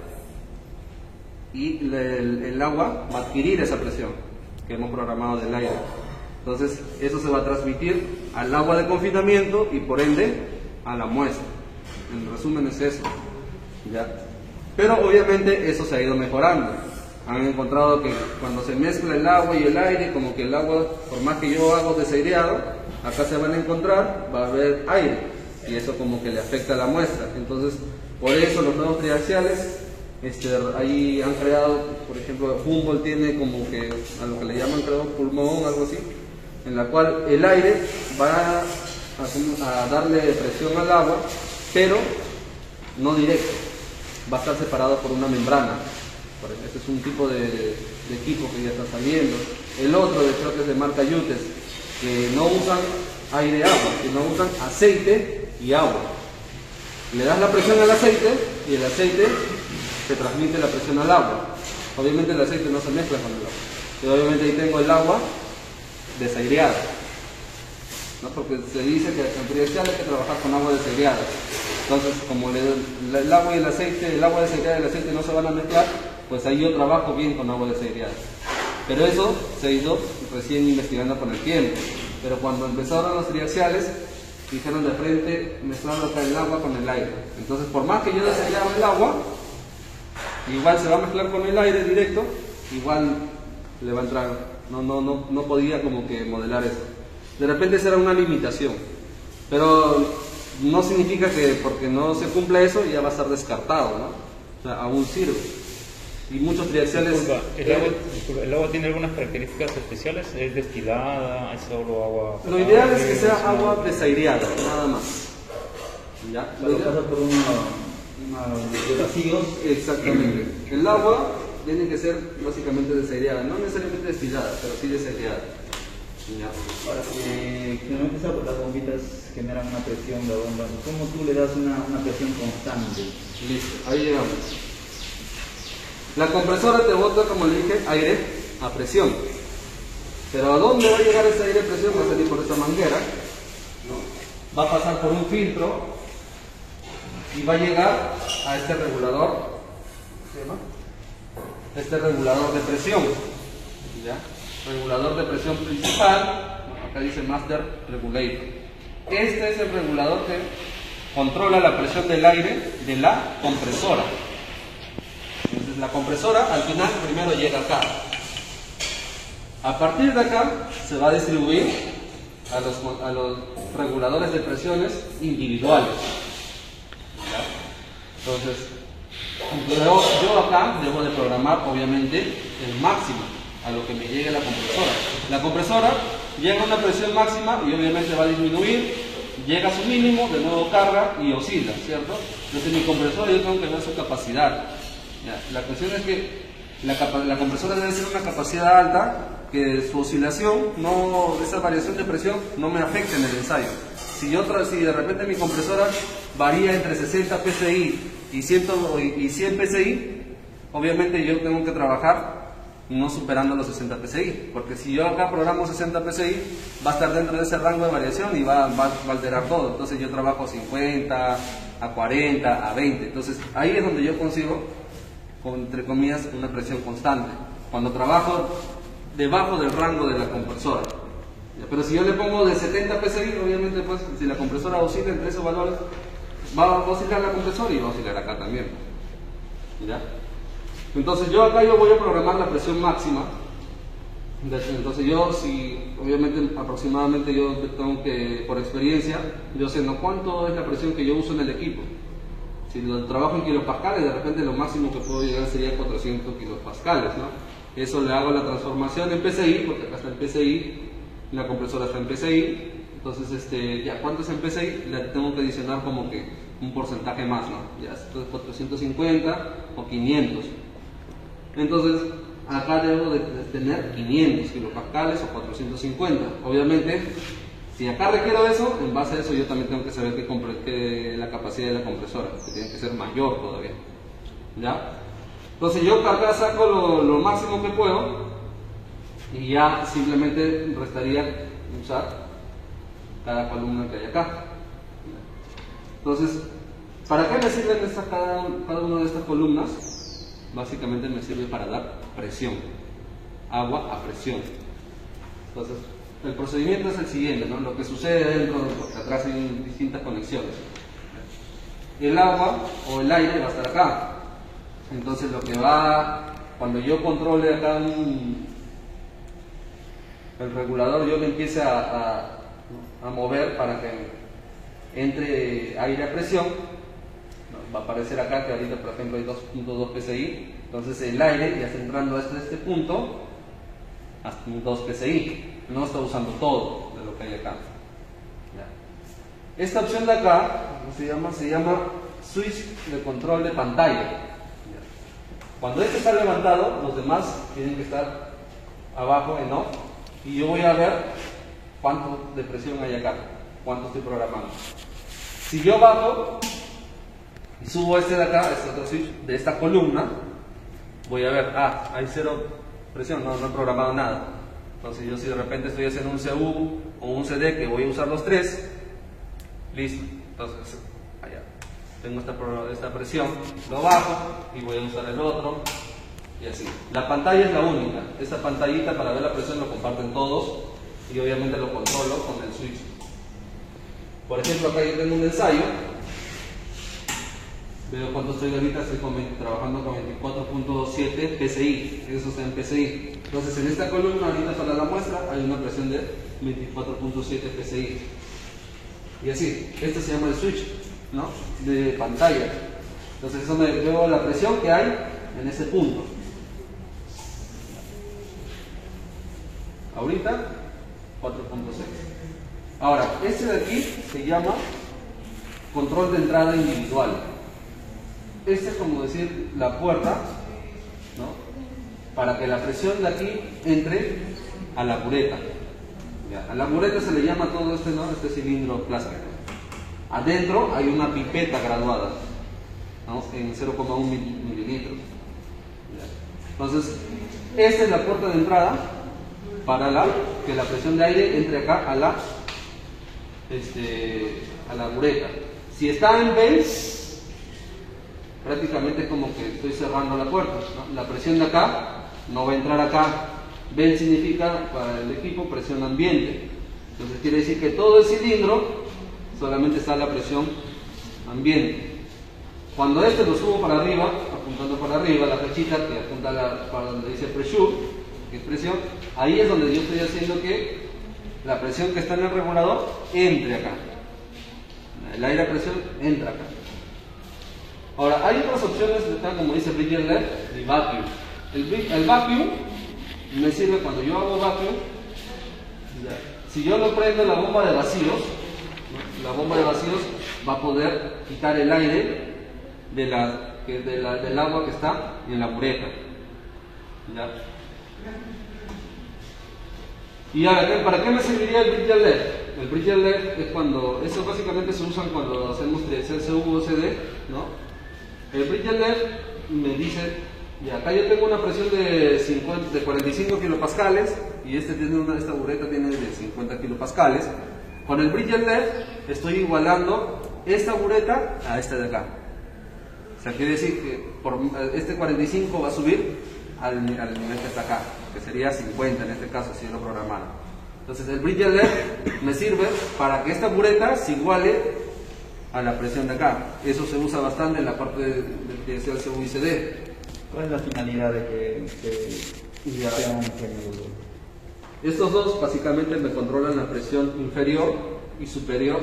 S1: y el agua va a adquirir esa presión que hemos programado del aire. Entonces, eso se va a transmitir al agua de confinamiento y por ende a la muestra. En resumen es eso, ¿ya? Pero obviamente eso se ha ido mejorando. Han encontrado que cuando se mezcla el agua y el aire, como que el agua, por más que yo hago desaireado, acá se van a encontrar, va a haber aire, y eso como que le afecta a la muestra. Entonces, por eso los nuevos triaxiales, ahí han creado, por ejemplo, Humboldt tiene como que a lo que le llaman, creo, pulmón, algo así, en la cual el aire va a darle presión al agua, pero no directo, va a estar separado por una membrana. Este es un tipo de equipo que ya está saliendo. El otro, creo que es de marca Yutes, que no usan aire y agua, sino usan aceite y agua. Le das la presión al aceite y el aceite se transmite la presión al agua. Obviamente el aceite no se mezcla con el agua. Y obviamente ahí tengo el agua desaireada, ¿no? Porque se dice que en triaxial hay que trabajar con agua desaireada. Entonces, como el agua y el aceite, el agua desaireada y el aceite no se van a mezclar, pues ahí yo trabajo bien con agua desaireada. Pero eso se ha ido recién investigando con el tiempo. Pero cuando empezaron los triaxiales, dijeron de frente mezclando acá el agua con el aire. Entonces, por más que yo desaireaba el agua, igual se va a mezclar con el aire directo, igual le va a entrar. No podía como que modelar eso. De repente esa era una limitación. Pero no significa que porque no se cumpla eso ya va a estar descartado, ¿no? O sea, aún sirve. Y muchos triaxiales...
S3: ¿El agua tiene algunas características especiales? ¿Es destilada? ¿Es solo agua?
S1: Lo ideal es que sea agua desaireada, nada más. ¿Ya?
S2: Lo pasa por de vacíos.
S1: Exactamente. El agua tiene que ser básicamente desaireada, no necesariamente destilada, pero sí desaireada. Ya.
S2: Ahora, generalmente las bombitas generan una presión de bomba. ¿Cómo tú le das una presión constante?
S1: Listo, ahí llegamos. La compresora te bota, como le dije, aire a presión. Pero ¿a dónde va a llegar ese aire a presión? Va a salir por esta manguera, ¿no? Va a pasar por un filtro y va a llegar a este regulador. ¿Qué se llama? Este regulador de presión. ¿Ya? Regulador de presión principal. Acá dice Master Regulator. Este es el regulador que controla la presión del aire de la compresora. Entonces la compresora al final primero llega acá. A partir de acá se va a distribuir a los reguladores de presiones individuales. ¿Ya? Entonces yo acá debo de programar obviamente el máximo a lo que me llegue la compresora. La compresora llega a una presión máxima y obviamente va a disminuir, llega a su mínimo, de nuevo carga y oscila, ¿cierto? Entonces mi compresora yo tengo que ver su capacidad. Ya, la cuestión es que la compresora debe ser una capacidad alta, que su oscilación, esa variación de presión no me afecte en el ensayo. Si de repente mi compresora varía entre 60 psi y 100 psi, obviamente yo tengo que trabajar no superando los 60 psi, porque si yo acá programo 60 psi, va a estar dentro de ese rango de variación y va a alterar todo. Entonces yo trabajo 50, a 40, a 20. Entonces ahí es donde yo consigo, entre comillas, una presión constante, cuando trabajo debajo del rango de la compresora. Pero si yo le pongo de 70 psi, obviamente pues si la compresora oscila entre esos valores, va a oscilar la compresora y va a oscilar acá también. ¿Ya? Entonces yo acá voy a programar la presión máxima. Entonces obviamente aproximadamente yo tengo que, por experiencia, yo sé cuánto es la presión que yo uso en el equipo. Si lo trabajo en kilopascales, de repente lo máximo que puedo llegar sería 400 kilopascales, ¿no? Eso le hago la transformación en PSI, porque acá está en PSI, la compresora está en PSI, entonces ya cuánto es en PSI, le tengo que adicionar como que un porcentaje más, ¿no? Ya esto es 450 o 500. Entonces, acá debo de tener 500 kilopascales o 450. Obviamente, si acá requiero eso, en base a eso yo también tengo que saber que la capacidad de la compresora, que tiene que ser mayor todavía. ¿Ya? Entonces yo acá saco lo máximo que puedo y ya simplemente restaría usar cada columna que hay acá. Entonces, ¿para qué me sirven cada una de estas columnas? Básicamente me sirve para dar presión, agua a presión. Entonces, el procedimiento es el siguiente, ¿no? Lo que sucede dentro, porque atrás hay distintas conexiones. El agua o el aire va a estar acá. Entonces lo que va, cuando yo controle acá el regulador, yo le empiece a mover para que entre aire a presión, va a aparecer acá que ahorita por ejemplo hay 2.2 PSI, entonces el aire ya está entrando hasta este punto, hasta 2 PSI, no está usando todo de lo que hay acá. Ya. Esta opción de acá, ¿cómo se llama switch de control de pantalla. Cuando este está levantado, los demás tienen que estar abajo en off y yo voy a ver cuánto de presión hay acá, cuánto estoy programando. Si yo bajo y subo este de acá, este otro switch de esta columna, voy a ver, hay cero presión, no he programado nada. Entonces yo si de repente estoy haciendo un CU o un CD que voy a usar los tres, listo. Entonces allá tengo esta presión, lo bajo y voy a usar el otro y así. La pantalla es la única. Esta pantallita para ver la presión lo comparten todos y obviamente lo controlo con el switch. Por ejemplo, acá yo tengo un ensayo. Veo cuánto estoy ahorita, estoy trabajando con 24.7 PSI, eso está en PSI. Entonces en esta columna ahorita para la muestra hay una presión de 24.7 PSI. Y así, esto se llama el switch, ¿no? De pantalla. Entonces eso me veo la presión que hay en ese punto. Ahorita 4.6. Ahora, este de aquí se llama control de entrada individual. Este es como decir la puerta, ¿no? Para que la presión de aquí entre a la bureta. Ya, a la bureta se le llama todo este, ¿no? Este cilindro plástico. Adentro hay una pipeta graduada, ¿no? En 0,1 mililitros. Ya. Entonces, esta es la puerta de entrada para que la presión de aire entre acá a la bureta. Si está en B, prácticamente es como que estoy cerrando la puerta, ¿no? La presión de acá no va a entrar acá. B significa para el equipo presión ambiente. Entonces quiere decir que todo el cilindro solamente está la presión ambiente. Cuando este lo subo para arriba, apuntando para arriba, la flechita que apunta para donde dice pressure, que es presión, ahí es donde yo estoy haciendo que la presión que está en el regulador entre acá. El aire a presión entra acá. Ahora, hay otras opciones, como dice Bridger Left y Vacuum. El Vacuum me sirve cuando yo hago Vacuum. Si yo lo prendo en la bomba de vacíos, ¿no? La bomba de vacíos va a poder quitar el aire del agua que está en la bureta. ¿Ya? Y ahora, ¿para qué me serviría el Bridger Left? El Bridger Left es cuando, eso básicamente se usan cuando hacemos CCU o CD, ¿no? El Bridger Left me dice, y acá yo tengo una presión de 45 kilopascales y esta bureta tiene de 50 kilopascales. Con el Bridger Left estoy igualando esta bureta a esta de acá. O sea, quiere decir que este 45 va a subir al nivel que está acá, que sería 50 en este caso si yo lo programara. Entonces el Bridger Left me sirve para que esta bureta se iguale a la presión de acá. Eso se usa bastante en la parte de CCU y CD.
S2: ¿Cuál es la finalidad de que sea un ingeniero?
S1: Estos dos básicamente me controlan la presión inferior y superior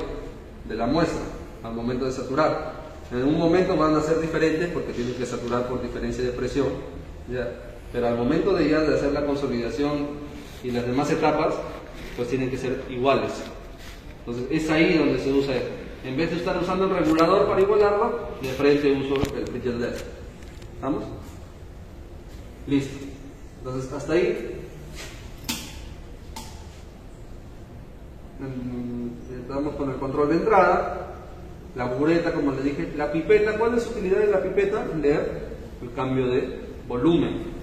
S1: de la muestra al momento de saturar. En un momento van a ser diferentes porque tienen que saturar por diferencia de presión, ¿ya? Pero al momento de ya de hacer la consolidación y las demás etapas, pues tienen que ser iguales. Entonces es ahí donde se usa esto. En vez de estar usando el regulador para igualarlo, de frente uso el bridge LED. ¿Estamos? Listo. Entonces hasta ahí. Estamos con el control de entrada. La bureta, como les dije, la pipeta. ¿Cuál es su utilidad de la pipeta? Leer el cambio de volumen.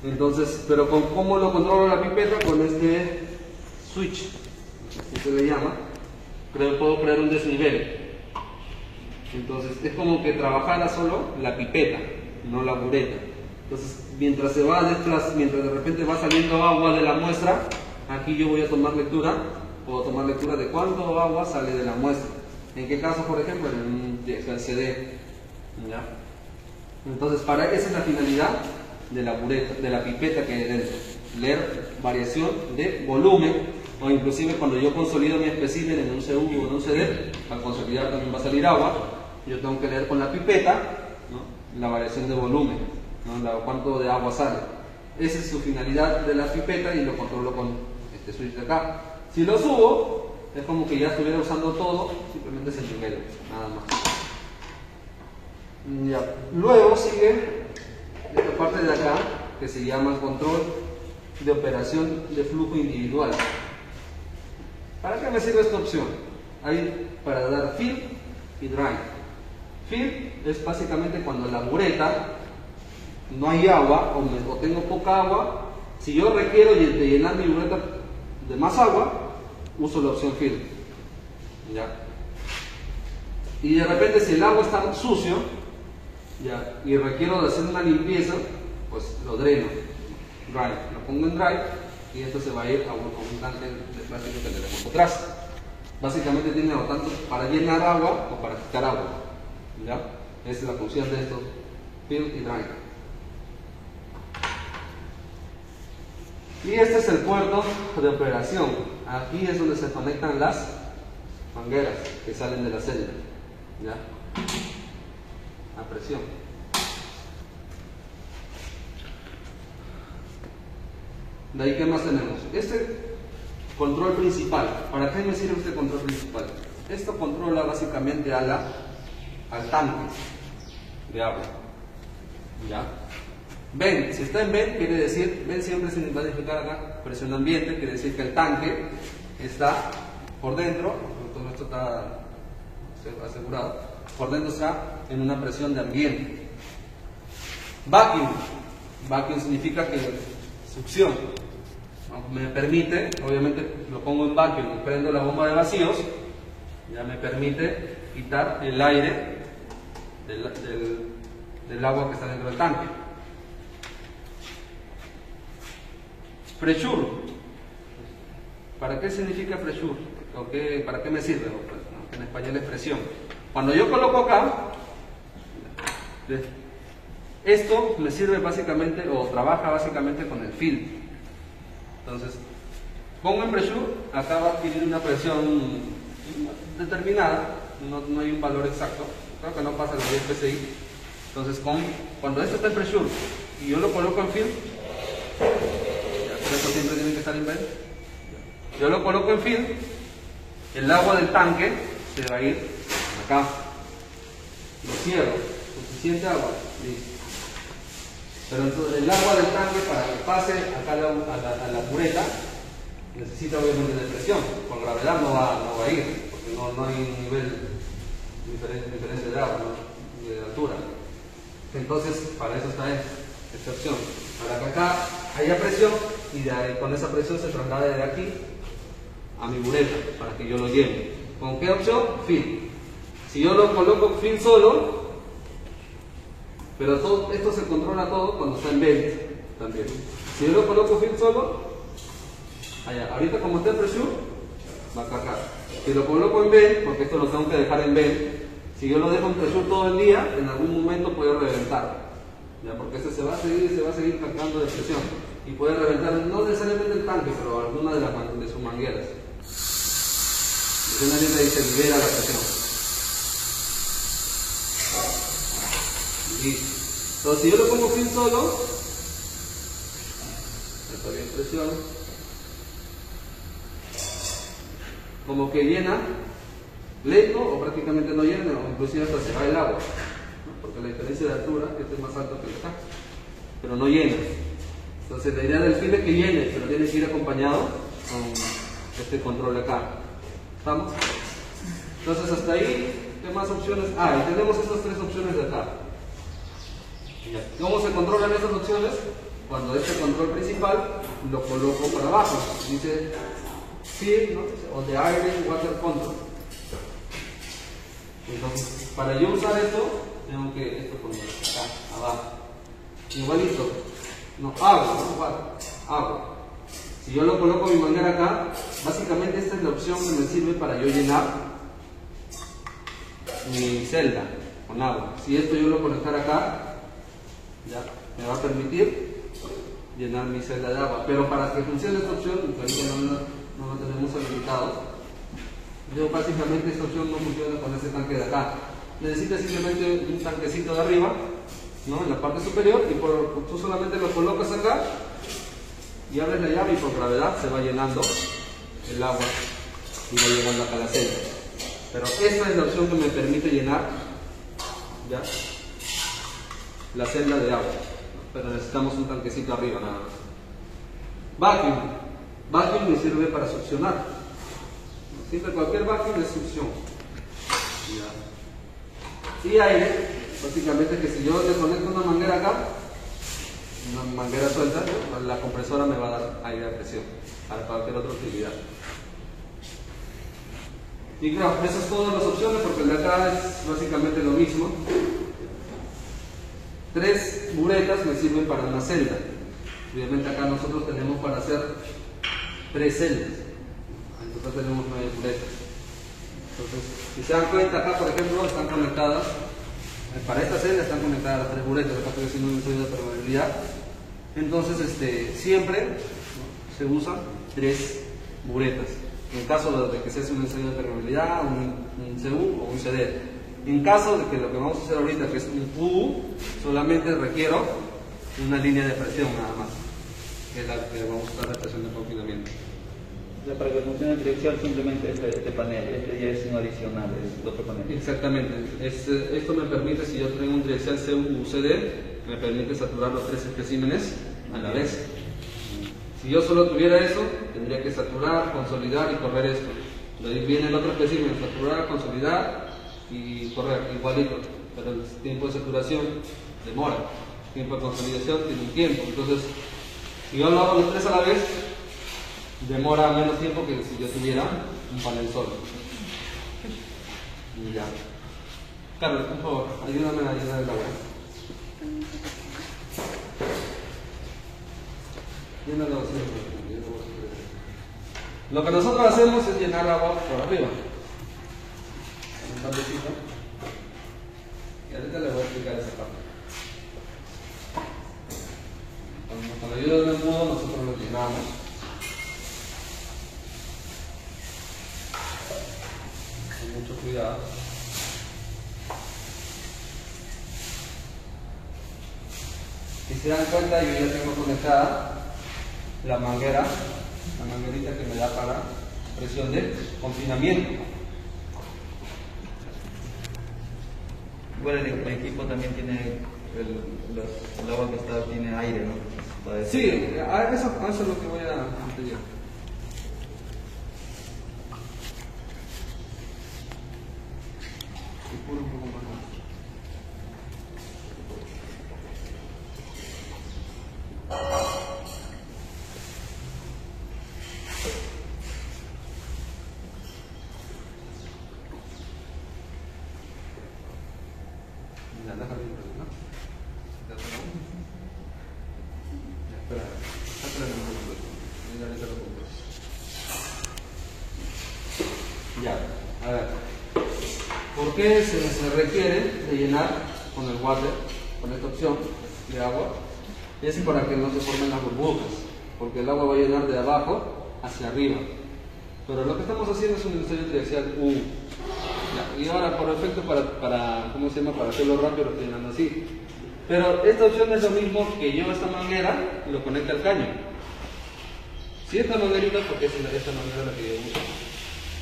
S1: Entonces, pero ¿cómo lo controlo la pipeta? Con este switch, así se le llama. Puedo crear un desnivel. Entonces, es como que trabajara solo la pipeta, no la bureta. Entonces, mientras se va mientras de repente va saliendo agua de la muestra, aquí yo voy a tomar lectura. Puedo tomar lectura de cuánto agua sale de la muestra. ¿En qué caso, por ejemplo? En un CD. ¿Ya? Entonces, esa es la finalidad de la bureta, de la pipeta que hay dentro. Leer variación de volumen, o inclusive cuando yo consolido mi espécimen en un CU o en un CD, al consolidar también va a salir agua. Yo tengo que leer con la pipeta, ¿no?, la variación de volumen, ¿no?, cuánto de agua sale. Esa es su finalidad de la pipeta y lo controlo con este switch de acá. Si lo subo, es como que ya estuviera usando todo, simplemente se nivela, nada más. Ya. Luego sigue esta parte de acá, que se llama control de operación de flujo individual. ¿Para qué me sirve esta opción? Hay para dar fill y dry. Fill es básicamente cuando la bureta no hay agua o tengo poca agua. Si yo requiero de llenar mi bureta de más agua, uso la opción fill. ¿Ya? Y de repente si el agua está sucio, ¿ya?, y requiero de hacer una limpieza, pues lo dreno. Dry. Lo pongo en dry y esto se va a ir a un tanque de plástico que le dejo atrás. Básicamente tiene o tanto para llenar agua o para quitar agua. ¿Ya? Esa es la función de esto, fill y dry. Y este es el puerto de operación. Aquí es donde se conectan las mangueras que salen de la celda. ¿Ya? A presión. De ahí, ¿qué más tenemos? Este control principal. ¿Para qué me sirve este control principal? Esto controla básicamente al tanque de agua. ¿Ya? Ven, si está en ven, quiere decir, ven siempre se va a identificar acá, presión ambiente, quiere decir que el tanque está por dentro, todo esto está asegurado, por dentro está en una presión de ambiente. Vacuum. Vacuum significa que succión. Me permite, obviamente lo pongo en vacuum y prendo la bomba de vacíos, ya me permite quitar el aire del agua que está dentro del tanque. Pressure. ¿Para qué significa pressure? ¿Para qué me sirve? En español es presión. Cuando yo coloco acá, esto me sirve básicamente, o trabaja básicamente con el fill. Entonces, pongo en pressure, acá va a adquirir una presión determinada, no hay un valor exacto, creo que no pasa los 10 psi. Entonces, cuando esto está en pressure y yo lo coloco en fill, esto siempre tiene que estar en vez. Yo lo coloco en fill, el agua del tanque se va a ir acá. Lo cierro, suficiente agua, listo. Pero entonces el agua del tanque, para que pase acá a la bureta, necesita obviamente de presión. Con gravedad no va a ir, porque no hay un nivel diferente de agua, ¿no?, de altura. Entonces, para eso está esta opción. Para que acá haya presión y con esa presión se traslade de aquí a mi bureta para que yo lo lleve. ¿Con qué opción? Fill. Si yo lo coloco fill solo, pero esto se controla todo cuando está en vent también. Si yo lo coloco fill solo, allá, ahorita como está en presión, va a cargar. Si lo coloco en vent, porque esto lo tengo que dejar en vent, si yo lo dejo en presión todo el día, en algún momento puede reventar. ¿Ya? Porque se va a seguir cargando de presión y puede reventar no necesariamente el tanque, pero alguna de sus mangueras. Finalmente ahí se libera la presión. aquí. Entonces, si yo le pongo fin solo, esta bien presión, como que llena lento o prácticamente no llena, o inclusive hasta se va el agua, ¿no? Porque la diferencia de altura, este es más alto que el de acá, pero no llena. Entonces la idea del fin es que llene, pero tiene que ir acompañado con este control de acá. ¿Estamos? Entonces hasta ahí, ¿qué más opciones? Y tenemos estas tres opciones de acá. ¿Cómo se controlan estas opciones? Cuando este control principal lo coloco para abajo. Dice Field, ¿no? O de Iron Water Control. Entonces, para yo usar esto, tengo que esto ponerlo acá, abajo. Igualito. No, agua. Si yo lo coloco mi manguera acá, básicamente esta es la opción que me sirve para yo llenar mi celda con agua. Si esto yo lo conectara acá, ya me va a permitir llenar mi celda de agua. Pero para que funcione esta opción, no lo tenemos habilitado. Yo básicamente esta opción no funciona con este tanque de acá. Necesita simplemente un tanquecito de arriba, ¿no? En la parte superior, y tú solamente lo colocas acá y abres la llave y por gravedad se va llenando el agua y va llegando acá a la celda. Pero esta es la opción que me permite llenar ya la celda de agua, pero necesitamos un tanquecito arriba nada más. Vacuum me sirve para succionar. Siempre cualquier vacuum es succión. Ya. Y aire, básicamente que si yo le conecto una manguera acá, una manguera suelta, la compresora me va a dar aire a presión para cualquier otra utilidad. Y claro, esas son todas las opciones porque el de acá es básicamente lo mismo. 3 buretas me sirven para una celda. Obviamente acá nosotros tenemos para hacer 3 celdas. Entonces tenemos 9 buretas. Entonces, si se dan cuenta acá, por ejemplo, están conectadas, para esta celda están conectadas las 3 buretas, acá estoy haciendo un ensayo de permeabilidad. Entonces, siempre, ¿no?, se usan 3 buretas. En caso de que se hace un ensayo de permeabilidad, un CU o un CD. En caso de que lo que vamos a hacer ahorita, que es un UU, solamente requiero una línea de presión nada más, que es la que vamos a usar de presión de confinamiento.
S2: O sea, para que funcione el dirección simplemente este panel, este ya es un adicional, es otro panel.
S1: Exactamente. Esto me permite, si yo tengo un direccional CU o CD, me permite saturar los 3 especímenes a la vez. Si yo solo tuviera eso, tendría que saturar, consolidar y correr esto. De ahí viene el otro espécimen, saturar, consolidar y correr, igualito. Pero el tiempo de saturación demora. El tiempo de consolidación tiene un tiempo. Entonces, si yo lo hago los 3 a la vez, demora menos tiempo que si yo tuviera un panel solo. Y ya. Carlos, por favor, ayúdame a llenar el agua. Llénalo así. Lo que nosotros hacemos es llenar agua por arriba. Un baldecito. Y ahorita les voy a explicar esa parte. Con la ayuda del embudo nosotros lo llenamos. Con mucho cuidado. Si se dan cuenta, yo ya tengo conectada la manguerita que me da para presión de confinamiento.
S2: Bueno, el equipo también tiene el agua que está, tiene aire, ¿no?
S1: Sí, a eso es lo que voy a enseñar. Un poco más. Ya, a ver, ¿por qué se requiere de llenar con el water, con esta opción de agua? Es para que no se formen las burbujas, porque el agua va a llenar de abajo hacia arriba. Pero lo que estamos haciendo es un ensayo triaxial U. Y ahora por efecto ¿cómo se llama? Para hacerlo rápido lo estoy llenando así. Pero esta opción es lo mismo que yo esta manguera lo conecte al caño. Si esta manguerita, porque es esta manguera la que yo uso.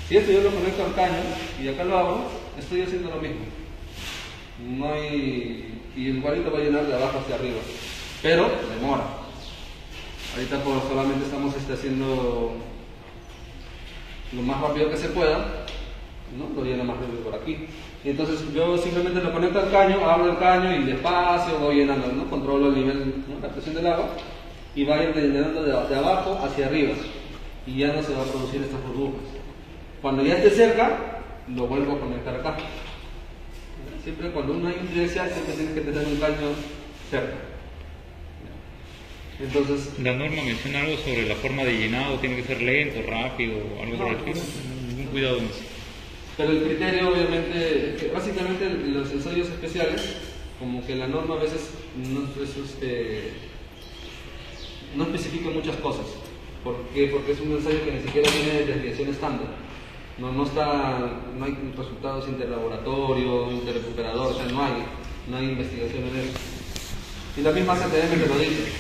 S1: Si esto yo lo conecto al caño y acá lo abro, estoy haciendo lo mismo. No hay... Y igualito va a llenar de abajo hacia arriba. Pero demora. Ahorita solamente estamos haciendo lo más rápido que se pueda, ¿no? Lo lleno más rápido por aquí. Y entonces yo simplemente lo conecto al caño, abro el caño y despacio voy llenando, ¿no? Controlo el nivel, ¿no? La presión del agua y va a ir llenando de abajo hacia arriba. Y ya no se va a producir estas burbujas. Cuando ya esté cerca, lo vuelvo a conectar acá. Siempre cuando uno hay un triaxial, siempre tienes que tener un caño cerca. Entonces,
S3: la norma menciona algo sobre la forma de llenado, tiene que ser lento, rápido, algo por el estilo. Ningún cuidado en eso.
S1: Pero el criterio, obviamente, es que básicamente los ensayos especiales, como que la norma a veces no especifica muchas cosas. ¿Por qué? Porque es un ensayo que ni siquiera tiene desviación estándar. No hay resultados interlaboratorio, interrecuperador, o sea, no hay investigación en eso. Y la misma CTM te lo dice.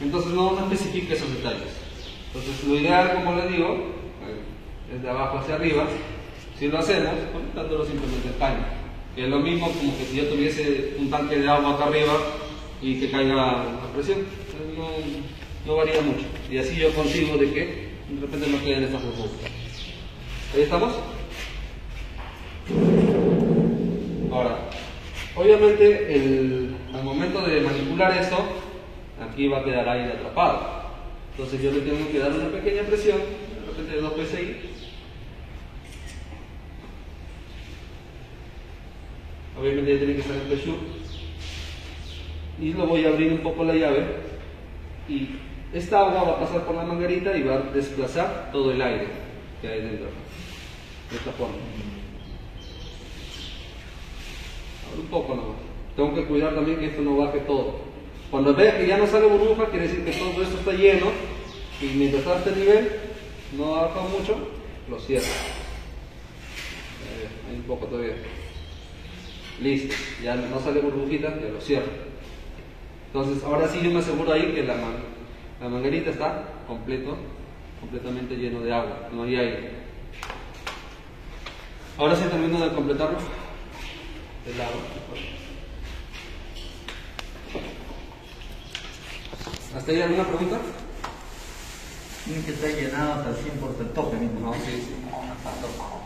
S1: Entonces no especifica esos detalles. Entonces lo ideal, como les digo, es de abajo hacia arriba. Si lo hacemos, conectándolo simplemente al caño. Que es lo mismo como que si yo tuviese un tanque de agua acá arriba y que caiga la presión. No varía mucho. Y así yo consigo de que de repente no queden estas burbujas. ¿Ahí estamos? Ahora, obviamente al momento de manipular esto, aquí va a quedar aire atrapado. Entonces yo le tengo que dar una pequeña presión, de repente de 2 PSI. Obviamente ya tiene que estar el pressure. Y lo voy a abrir un poco la llave. Y esta agua va a pasar por la manguerita y va a desplazar todo el aire que hay dentro. De esta forma. Ahora un poco nomás. Tengo que cuidar también que esto no baje todo. Cuando veas que ya no sale burbuja, quiere decir que todo esto está lleno. Y mientras está a este nivel, no ha bajado mucho, lo cierro. Hay un poco todavía. Listo, ya no sale burbujita, ya lo cierro. Entonces, ahora sí yo me aseguro ahí que la manguerita está completamente lleno de agua, no hay aire. Ahora sí termino de completarlo. El agua. ¿Hasta ahí alguna pregunta?
S2: Tiene que estar llenado hasta el 100% el tope mismo.
S1: No, sí. Hasta el tope.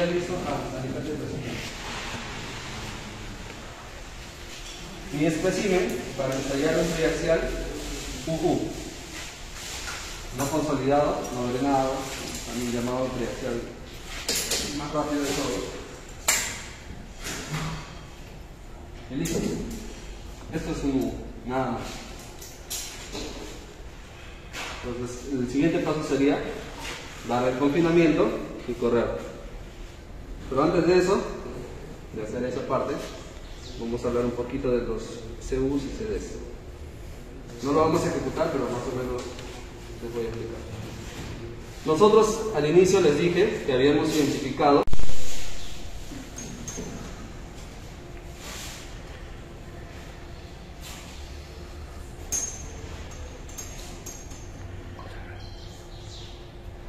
S1: Listo a nivel de presión. Mi espécimen para ensayar un triaxial UU, no consolidado, no drenado, también llamado triaxial más rápido de todo. Y listo. Esto es un UU, nada más. Entonces, el siguiente paso sería dar el confinamiento y correr. Pero antes de eso, de hacer esa parte, vamos a hablar un poquito de los CUs y CDs. No lo vamos a ejecutar, pero más o menos les voy a explicar. Nosotros al inicio les dije que habíamos identificado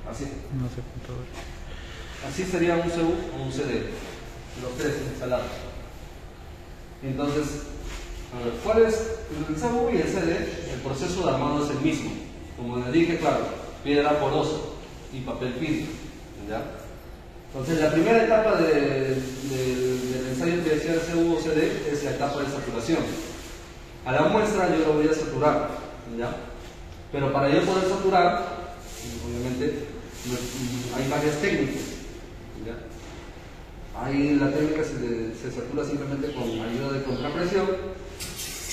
S1: así.
S3: No sé cuánto ver.
S1: Así sería un CU o un CD, los tres instalados. Entonces, a ver, ¿cuál es el CU y el CD? El proceso de armado es el mismo. Como les dije, claro, piedra porosa y papel film, ¿ya? Entonces, la primera etapa del ensayo de decía CU o CD es la etapa de saturación. A la muestra yo lo voy a saturar, ¿ya? Pero para yo poder saturar, obviamente, hay varias técnicas, ¿ya? Ahí la técnica se satura simplemente con ayuda de contrapresión.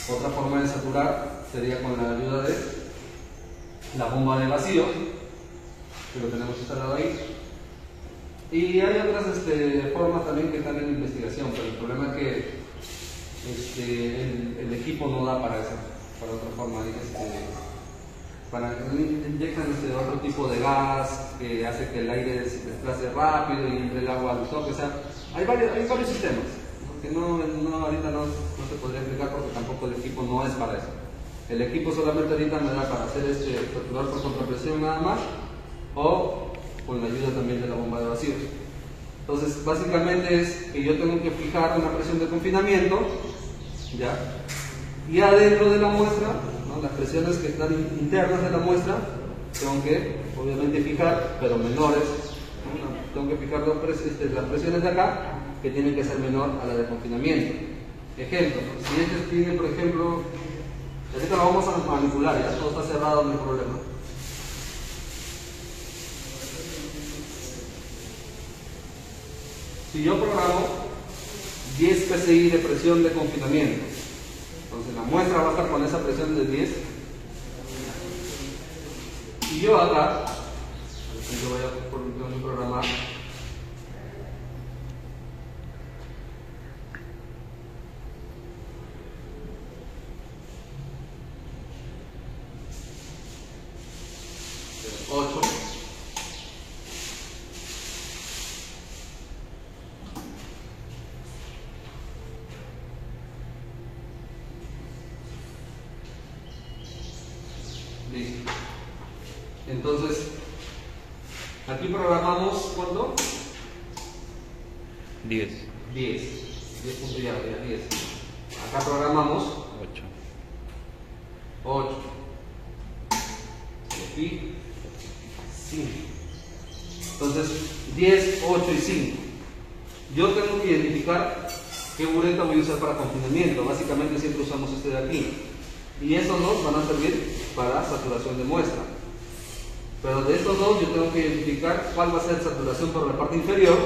S1: Otra forma de saturar sería con la ayuda de la bomba de vacío, que lo tenemos instalado ahí. Y hay otras formas también que están en investigación, pero el problema es que el equipo no da para esa, para otra forma. Para que inyectan otro tipo de gas que hace que el aire se desplace rápido y entre el agua al toque. O sea, hay varios sistemas, ¿no? Que ahorita no se podría explicar porque tampoco el equipo no es para eso. El equipo solamente ahorita me da para hacer saturar por contrapresión nada más, o con la ayuda también de la bomba de vacío. Entonces, básicamente es que yo tengo que fijar una presión de confinamiento, ¿ya? Y adentro de la muestra, ¿no? Las presiones que están internas de la muestra, tengo que, obviamente, fijar, pero menores, ¿no? Tengo que fijar las presiones de acá, que tienen que ser menor a la de confinamiento. Ejemplo, si este tiene, por ejemplo, ahorita lo vamos a manipular, ya todo está cerrado, no hay problema. Si yo programo 10 PSI de presión de confinamiento, entonces la muestra va a estar con esa presión de 10. Y yo acá, yo voy a programar ocho. Listo. Entonces, aquí programamos ¿cuánto?
S3: 10.
S1: 10. 10 puntos ya, 10. Acá programamos
S3: 8.
S1: 8. Y 5. Entonces, 10, 8 y 5. Yo tengo que identificar qué bureta voy a usar para confinamiento. Básicamente siempre usamos este de aquí. Y esos dos van a servir para saturación de muestra. Pero de estos dos yo tengo que identificar cuál va a ser saturación por la parte inferior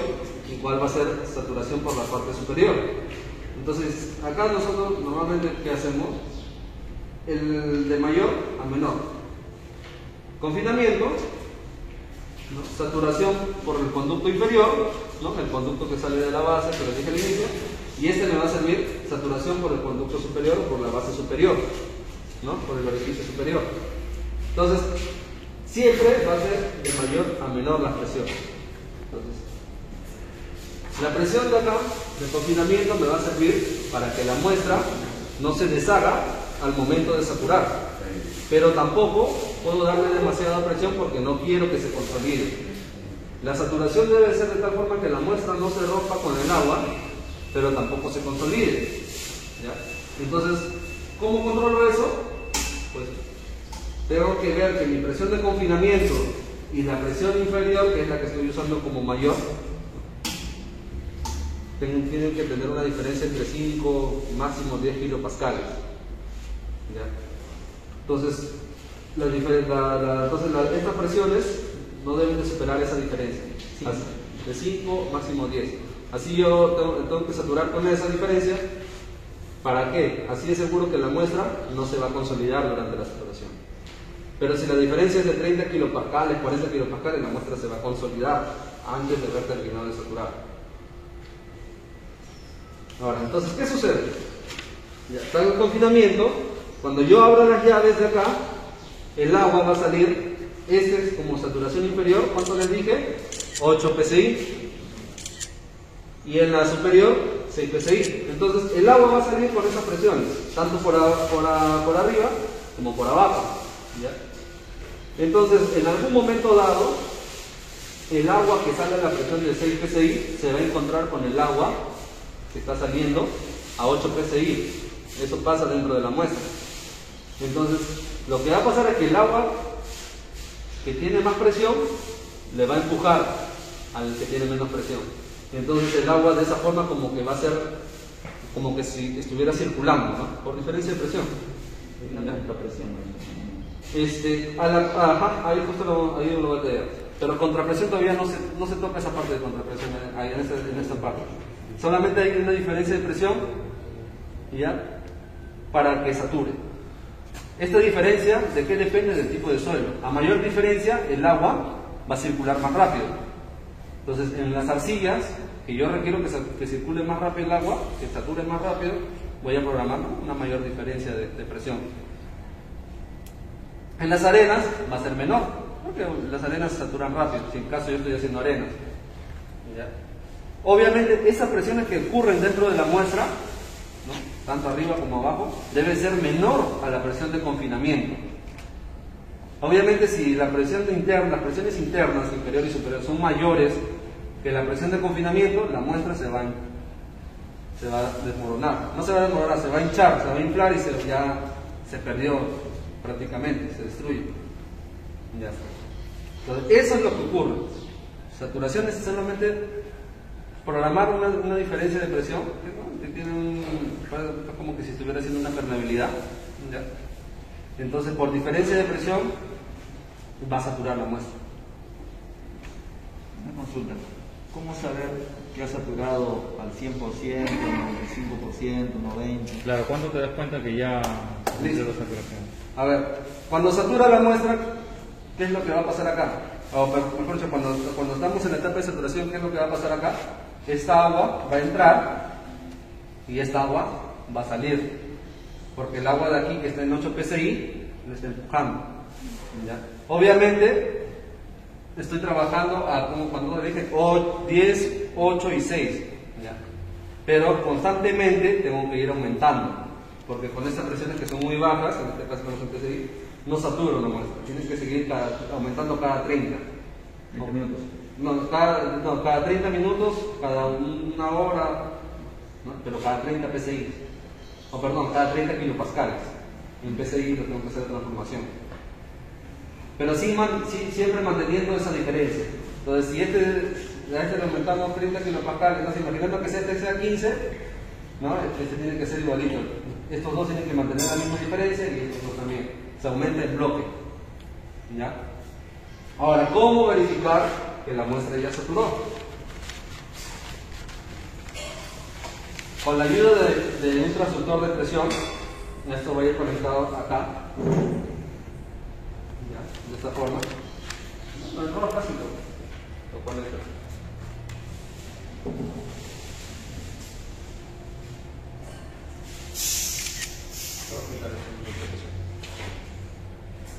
S1: y cuál va a ser saturación por la parte superior. Entonces, acá nosotros normalmente, ¿qué hacemos? El de mayor a menor. Confinamiento, ¿no? Saturación por el conducto inferior, ¿no? El conducto que sale de la base, que les dije al inicio, y este me va a servir saturación por el conducto superior o por la base superior, ¿no? Por el orificio superior. Entonces, siempre va a ser de mayor a menor la presión. Entonces, la presión de acá, de confinamiento, me va a servir para que la muestra no se deshaga al momento de saturar. Pero tampoco puedo darle demasiada presión porque no quiero que se consolide. La saturación debe ser de tal forma que la muestra no se rompa con el agua, pero tampoco se consolide, ¿ya? Entonces, ¿cómo controlo eso? Pues tengo que ver que mi presión de confinamiento y la presión inferior, que es la que estoy usando como mayor, tienen que tener una diferencia entre 5 máximo 10 kilopascales, ¿ya? Entonces, estas presiones no deben de superar esa diferencia, de 5 máximo 10. Así yo tengo que saturar con esa diferencia. ¿Para qué? Así es seguro que la muestra no se va a consolidar durante la saturación. Pero si la diferencia es de 30 kilopascales, 40 kilopascales, la muestra se va a consolidar antes de haber terminado de saturar. Ahora, entonces, ¿qué sucede? Ya está el confinamiento. Cuando yo abro las llaves de acá, el agua va a salir Este es como saturación inferior, ¿cuánto les dije? 8 psi. Y en la superior, 6 psi. Entonces el agua va a salir por esas presiones, tanto por arriba como por abajo. ¿Ya? Entonces, en algún momento dado, el agua que sale a la presión de 6 psi se va a encontrar con el agua que está saliendo a 8 psi. Eso pasa dentro de la muestra. Entonces, lo que va a pasar es que el agua que tiene más presión le va a empujar al que tiene menos presión. Entonces el agua de esa forma como que va a ser como que si estuviera circulando, ¿no? Por diferencia de presión.
S2: La presión.
S1: Ahí justo ahí lo voy a leer. Pero contrapresión todavía no se toca esa parte de contrapresión ahí en esta parte. Solamente hay una diferencia de presión, ¿ya? Para que sature. Esta diferencia, ¿de qué depende? Del tipo de suelo. A mayor diferencia, el agua va a circular más rápido. Entonces, en las arcillas, que yo requiero que circule más rápido el agua, que sature más rápido, voy a programar una mayor diferencia de presión. En las arenas va a ser menor, porque las arenas se saturan rápido, si en caso yo estoy haciendo arenas. ¿Ya? Obviamente, esas presiones que ocurren dentro de la muestra, ¿no? Tanto arriba como abajo, debe ser menor a la presión de confinamiento. Obviamente, si las presiones internas, inferior y superior, son mayores que la presión de confinamiento, la muestra se va a desmoronar. No se va a desmoronar, se va a hinchar, se va a inflar y ya se perdió prácticamente, se destruye. Ya está. Entonces, eso es lo que ocurre. Saturación es solamente programar una diferencia de presión, que tiene como que si estuviera haciendo una permeabilidad. ¿Ya? Entonces, por diferencia de presión, va a saturar la muestra.
S2: Una consulta. ¿Cómo saber que ha saturado al 100%, 95%, 90%?
S3: Claro, ¿cuándo te das cuenta que ya
S1: Listo.
S3: la saturación?
S1: A ver, cuando satura la muestra, ¿qué es lo que va a pasar acá? O mejor dicho, cuando estamos en la etapa de saturación, ¿qué es lo que va a pasar acá? Esta agua va a entrar y esta agua va a salir. Porque el agua de aquí, que está en 8 psi, le está empujando. ¿Ya? Obviamente, estoy trabajando como cuando dije 10, 8 y 6. ¿Ya? Pero constantemente tengo que ir aumentando. Porque con estas presiones que son muy bajas, en este caso con 8 psi, no saturo la muestra. Tienes que seguir aumentando cada 30.
S2: 30 minutos.
S1: Cada 30 minutos, cada una hora, ¿no? Pero cada 30 psi. Cada 30 kilopascales. En PSI lo tengo que hacer de transformación. Pero siempre manteniendo esa diferencia. Entonces, si a este le aumentamos 30 kilopascales, entonces imaginando que este sea 15, ¿no? Este tiene que ser igualito. Estos dos tienen que mantener la misma diferencia y estos dos también. Se aumenta el bloque. ¿Ya? Ahora, ¿cómo verificar que la muestra ya saturó? Con la ayuda de un transductor de presión, esto va a ir conectado acá, ¿ya? De esta forma. No, el rojo casi lo conecta.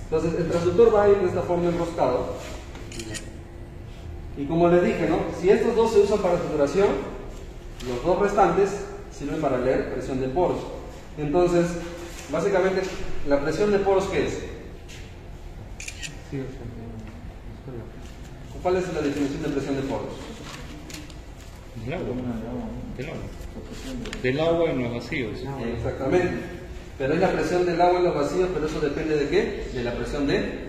S1: Entonces el transductor va a ir de esta forma enroscado. Y como les dije, ¿no? Si estos dos se usan para saturación, los dos restantes sirven para leer presión de poros. Entonces, básicamente, ¿la presión de poros qué es? ¿Cuál es la definición de presión de poros?
S3: Del agua. Del agua en los vacíos.
S1: Exactamente. Pero es la presión del agua en los vacíos, pero eso depende de qué? De la presión de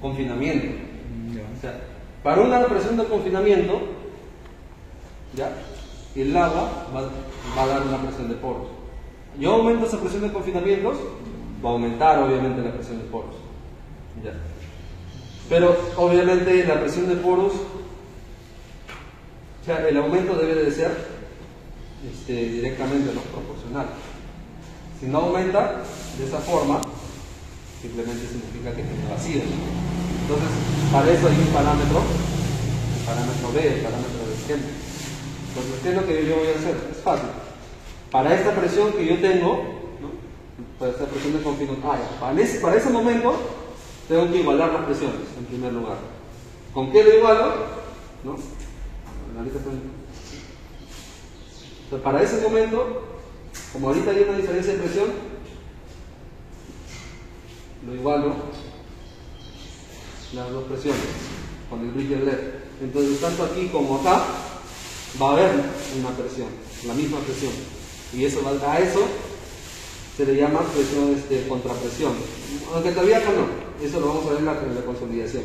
S1: confinamiento. O sea, para una presión de confinamiento, ¿ya? El agua va a dar una presión de poros. Yo aumento esa presión de confinamientos, va a aumentar obviamente la presión de poros. ¿Ya? Pero obviamente la presión de poros, o sea, el aumento debe de ser directamente no proporcional. Si no aumenta de esa forma, simplemente significa que tiene vacío. Entonces, para eso hay un parámetro, el parámetro B, el parámetro de esquema. Entonces, ¿qué es lo que yo voy a hacer? Es fácil. Para esta presión que yo tengo, ¿no? Para esta presión de confinamiento, para ese momento, tengo que igualar las presiones en primer lugar. ¿Con qué lo igualo? ¿No? Entonces, para ese momento, como ahorita hay una diferencia de presión, lo igualo las dos presiones con el bridge LED. Entonces, tanto aquí como acá va a haber una presión, la misma presión. Y eso, a eso se le llama presión contrapresión. Aunque todavía acá no, eso lo vamos a ver en la consolidación.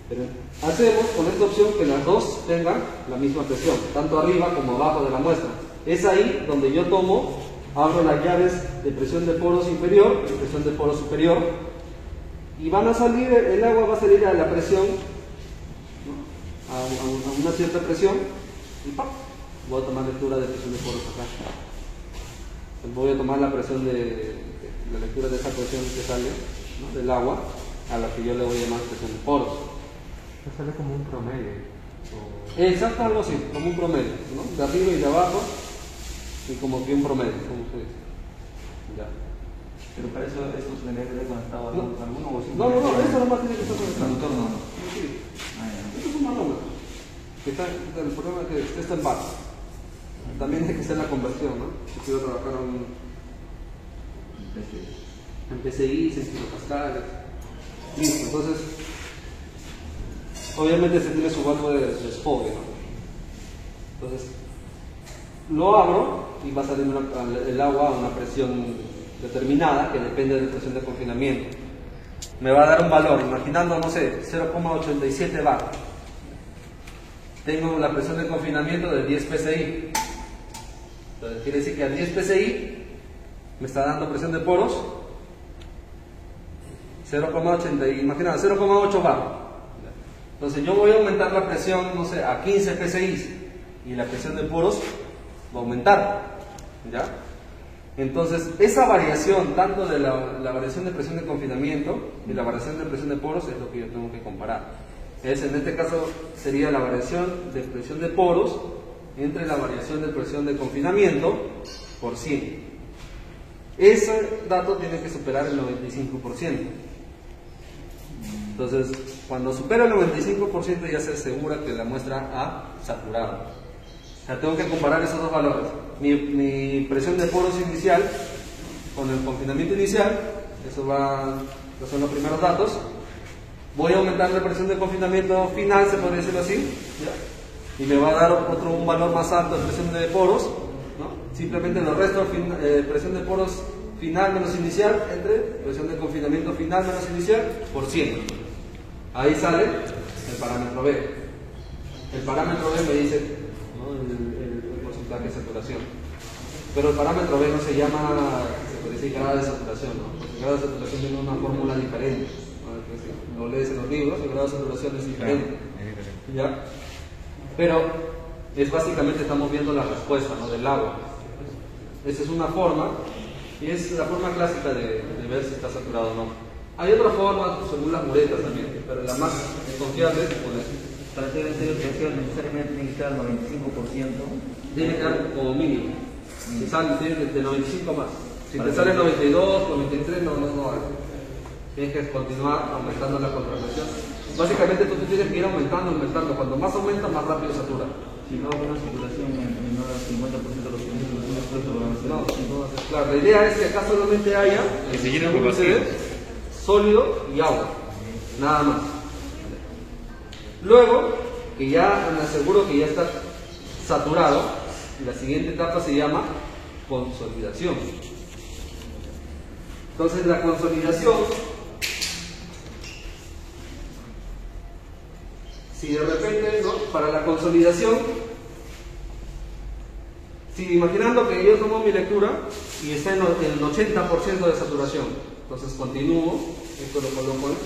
S1: Pero hacemos con esta opción que las dos tengan la misma presión, tanto arriba como abajo de la muestra. Es ahí donde yo tomo, abro las llaves de presión de poros inferior y presión de poros superior, y van a salir, el agua va a salir a la presión, ¿no? a una cierta presión, y ¡pam! Voy a tomar lectura de presión de poros acá. Voy a tomar la presión la lectura de esa presión que sale, ¿no? del agua, a la que yo le voy a llamar presión de poros.
S4: Sale como un promedio.
S1: Exacto, algo así, como un promedio, ¿no? De arriba y de abajo, y como que un promedio, como se dice. Ya.
S2: Pero para eso tendría que estar conectado a alguno o
S1: No, eso nomás tiene que estar conectado.
S2: Conductor no.
S1: Sí.
S2: Ah, ya.
S1: Esto es un manómetro. El problema es que está en bar. También hay que hacer la conversión, ¿no? Si quiero trabajar en PCI, 6 kilopascales. Listo, entonces, obviamente se tiene su valor de desfogue, ¿no? Entonces, lo abro y va a salir el agua a una presión determinada que depende de la presión de confinamiento. Me va a dar un valor, imaginando, no sé, 0,87 bar. Tengo la presión de confinamiento de 10 PSI. Entonces, quiere decir que a 10 PSI me está dando presión de poros 0,80, imagina, 0,8 bar. Entonces yo voy a aumentar la presión, no sé, a 15 PSI y la presión de poros va a aumentar, ¿ya? Entonces esa variación, tanto de la variación de presión de confinamiento y la variación de presión de poros, es lo que yo tengo que comparar. En este caso sería la variación de presión de poros entre la variación de presión de confinamiento por 100. Ese dato tiene que superar el 95%. Entonces, cuando supera el 95% ya se asegura que la muestra ha saturado. O sea, tengo que comparar esos dos valores. Mi presión de poros inicial con el confinamiento inicial, esos son los primeros datos. Voy a aumentar la presión de confinamiento final, se podría decirlo así, ¿ya? Y me va a dar un valor más alto de presión de poros, ¿no? Simplemente lo resto, presión de poros final menos inicial entre presión de confinamiento final menos inicial por 100. Ahí sale el parámetro B. El parámetro B me dice, ¿no? el porcentaje de saturación. Pero el parámetro B no se llama, se puede decir, grado de saturación, ¿no? Porque el grado de saturación tiene una fórmula diferente, ¿no? Lo lees en los libros, el grado de saturación es diferente, ¿ya? Pero es básicamente estamos viendo la respuesta, ¿no? del agua. Esa es una forma, y es la forma clásica de ver si está saturado o no. Hay otra forma según las muretas también, pero la más confiable es con eso.
S2: Para hacer esta presión necesariamente tiene que estar al 95%.
S1: Tiene que dar como mínimo. Si sale de 95 más. Si te sale 92, 93, no. Tienes que continuar aumentando la contrapresión. Básicamente tú tienes que ir aumentando. Cuando más aumenta, más rápido satura.
S2: Si no, una saturación menor al 50% de los químicos,
S1: no, claro, la idea es que acá solamente haya sólido y agua, nada más. Luego, que ya me aseguro que ya está saturado, la siguiente etapa se llama consolidación. Entonces la consolidación, si de repente, ¿no? Para la consolidación, si imaginando que yo tomo mi lectura y está en el 80% de saturación, entonces continúo, esto lo coloco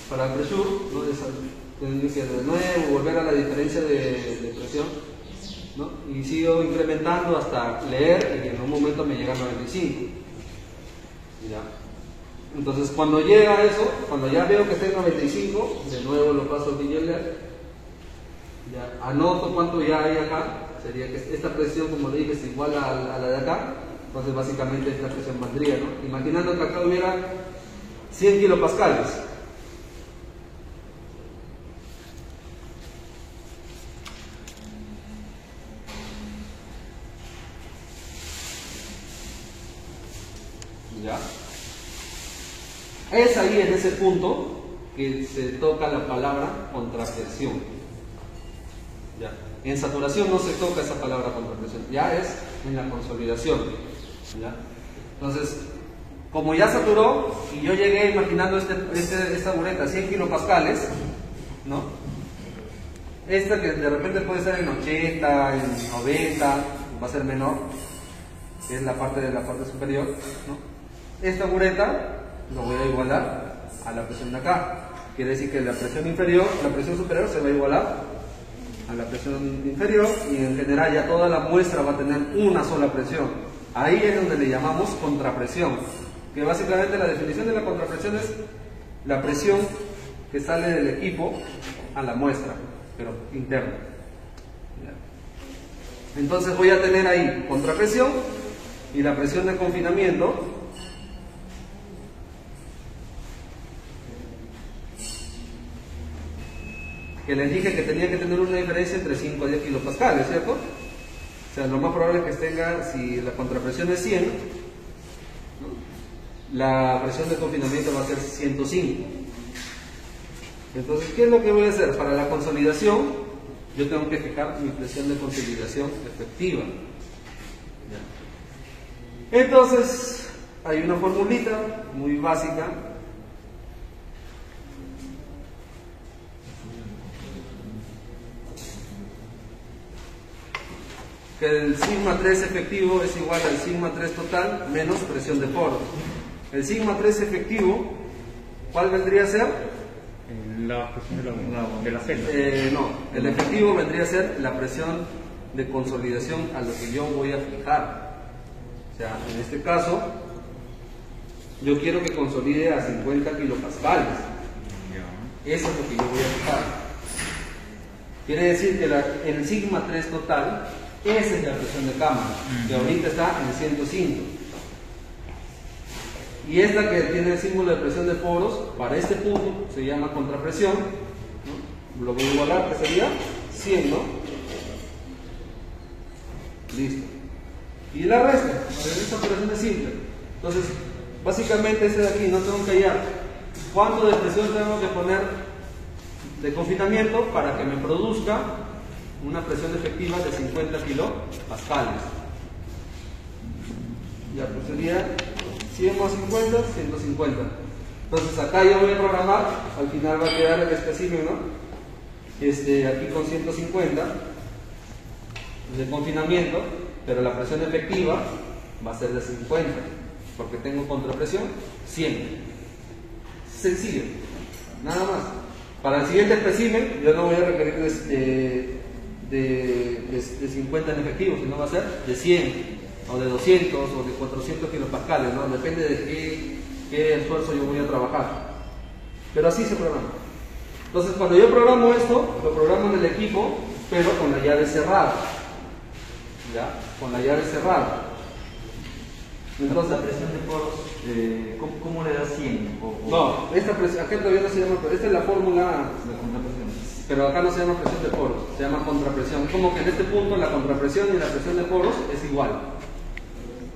S1: para el pressure, ¿no? Tendencia de nuevo, volver a la diferencia de presión, ¿no? Y sigo incrementando hasta leer y en un momento me llega a 95. ¿Ya? Entonces cuando llega a eso, cuando ya veo que está en 95, de nuevo lo paso al leer, ya anoto cuánto ya hay acá, sería que esta presión, como le dije, es igual a la de acá. Entonces básicamente esta presión valdría, ¿no? Imaginando que acá hubiera 100 kilopascales. ¿Ya? Es ahí en ese punto que se toca la palabra contrapresión. ¿Ya? En saturación no se toca esa palabra contrapresión, ya es en la consolidación. ¿Ya? Entonces, como ya saturó y yo llegué imaginando esta bureta 100 kilopascales, ¿no? Esta que de repente puede estar en 80, en 90, va a ser menor, que es la parte superior, ¿no? Esta bureta lo voy a igualar a la presión de acá. Quiere decir que la presión inferior, la presión superior se va a igualar a la presión inferior y en general ya toda la muestra va a tener una sola presión. Ahí es donde le llamamos contrapresión, que básicamente la definición de la contrapresión es la presión que sale del equipo a la muestra, pero interna. Entonces voy a tener ahí contrapresión y la presión de confinamiento, que les dije que tenía que tener una diferencia entre 5 a 10 kilopascales, ¿cierto? O sea, lo más probable es que tenga, si la contrapresión es 100, ¿no? La presión de confinamiento va a ser 105. Entonces, ¿qué es lo que voy a hacer? Para la consolidación, yo tengo que fijar mi presión de consolidación efectiva. ¿Ya? Entonces, hay una formulita muy básica. Que el sigma 3 efectivo es igual al sigma 3 total menos presión de poros. El sigma 3 efectivo, ¿cuál vendría a ser?
S3: La presión de la celda.
S1: No, el efectivo vendría a ser la presión de consolidación a lo que yo voy a fijar. O sea, en este caso, yo quiero que consolide a 50 kilopascales. Eso es lo que yo voy a fijar. Quiere decir que el sigma 3 total, esa es la presión de cámara, que ahorita está en 105. Y esta que tiene el símbolo de presión de poros, para este punto se llama contrapresión, ¿no? Lo voy a igualar, que sería 100, ¿no? Listo. Y la resta, esta operación es simple. Entonces, básicamente este de aquí, no tengo que hallar cuánto de presión tengo que poner de confinamiento para que me produzca una presión efectiva de 50 kilopascales. Ya, pues sería 100 más 50, 150. Entonces acá yo voy a programar, al final va a quedar el espécimen, ¿no? Aquí con 150 de confinamiento, pero la presión efectiva va a ser de 50, porque tengo contrapresión 100. Sencillo, nada más. Para el siguiente espécimen yo no voy a requerir de 50 en efectivo, sino va a ser de 100 o de 200 o de 400 kilopascales, ¿no? Depende de qué esfuerzo yo voy a trabajar, pero así se programa. Entonces cuando yo programo esto, lo programo en el equipo, pero con la llave cerrada, ¿ya? Con la llave cerrada.
S2: Entonces la presión de poros, ¿cómo le da 100?
S1: No, esta presión, acá todavía no se llama, esta es la fórmula
S2: de contrapresión.
S1: Pero acá no se llama presión de poros, se llama contrapresión. Como que en este punto la contrapresión y la presión de poros es igual.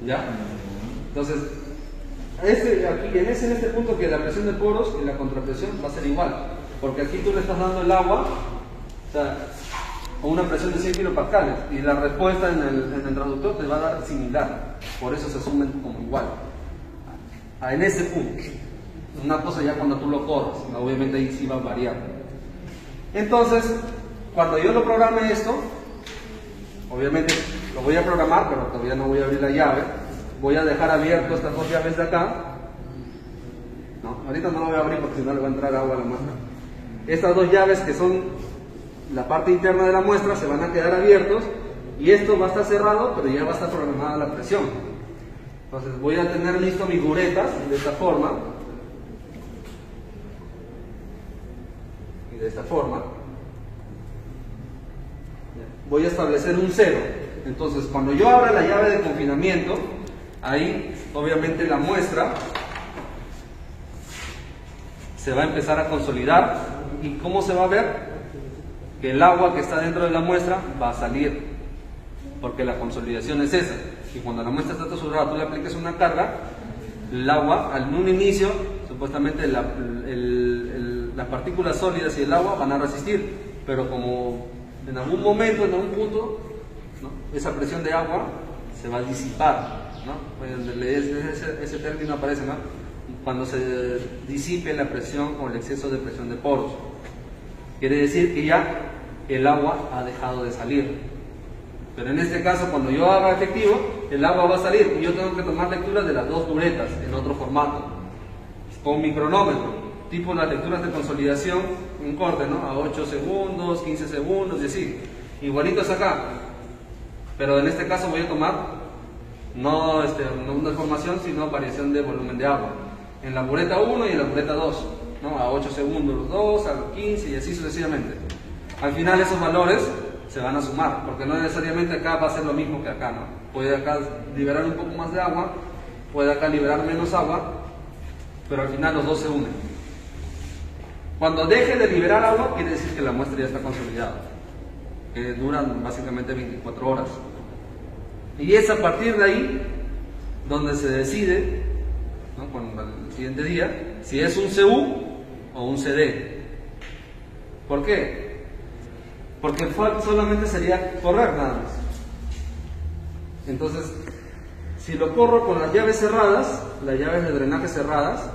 S1: ¿Ya? Entonces, aquí en este punto que la presión de poros y la contrapresión va a ser igual. Porque aquí tú le estás dando el agua, o sea, con una presión de 100 kilopascales, y la respuesta en el transductor te va a dar similar. Por eso se asumen como igual. En ese punto. Una cosa ya cuando tú lo corres, obviamente ahí sí va a variar. Entonces, cuando yo lo programe esto, obviamente lo voy a programar, pero todavía no voy a abrir la llave. Voy a dejar abierto estas dos llaves de acá. No, ahorita no lo voy a abrir porque si no le va a entrar agua a la muestra. Estas dos llaves que son la parte interna de la muestra se van a quedar abiertos y esto va a estar cerrado, pero ya va a estar programada la presión. Entonces voy a tener listo mis buretas de esta forma. De esta forma voy a establecer un 0. Entonces cuando yo abra la llave de confinamiento, ahí obviamente la muestra se va a empezar a consolidar. ¿Y cómo se va a ver? Que el agua que está dentro de la muestra va a salir, porque la consolidación es esa. Y cuando la muestra está saturada, tú le aplicas una carga, el agua, en un inicio, supuestamente las partículas sólidas y el agua van a resistir, pero como en algún momento, en algún punto, ¿no?, esa presión de agua se va a disipar, ¿no? Ese término aparece, ¿no?, cuando se disipe la presión o el exceso de presión de poros. Quiere decir que ya el agua ha dejado de salir. Pero en este caso, cuando yo haga efectivo, el agua va a salir y yo tengo que tomar lecturas de las dos buretas en otro formato, con mi cronómetro, tipo las lecturas de consolidación en corte, ¿no?, a 8 segundos, 15 segundos y así. Igualitos acá. Pero en este caso voy a tomar no una deformación, sino variación de volumen de agua. En la bureta 1 y en la bureta 2, ¿no?, a 8 segundos los dos, a 15 y así sucesivamente. Al final esos valores se van a sumar, porque no necesariamente acá va a ser lo mismo que acá, ¿no? Puede acá liberar un poco más de agua, puede acá liberar menos agua, pero al final los dos se unen. Cuando deje de liberar agua, quiere decir que la muestra ya está consolidada, que duran básicamente 24 horas. Y es a partir de ahí donde se decide, ¿no?, con el siguiente día, si es un CU o un CD. ¿Por qué? Porque solamente sería correr nada más. Entonces, si lo corro con las llaves cerradas, las llaves de drenaje cerradas,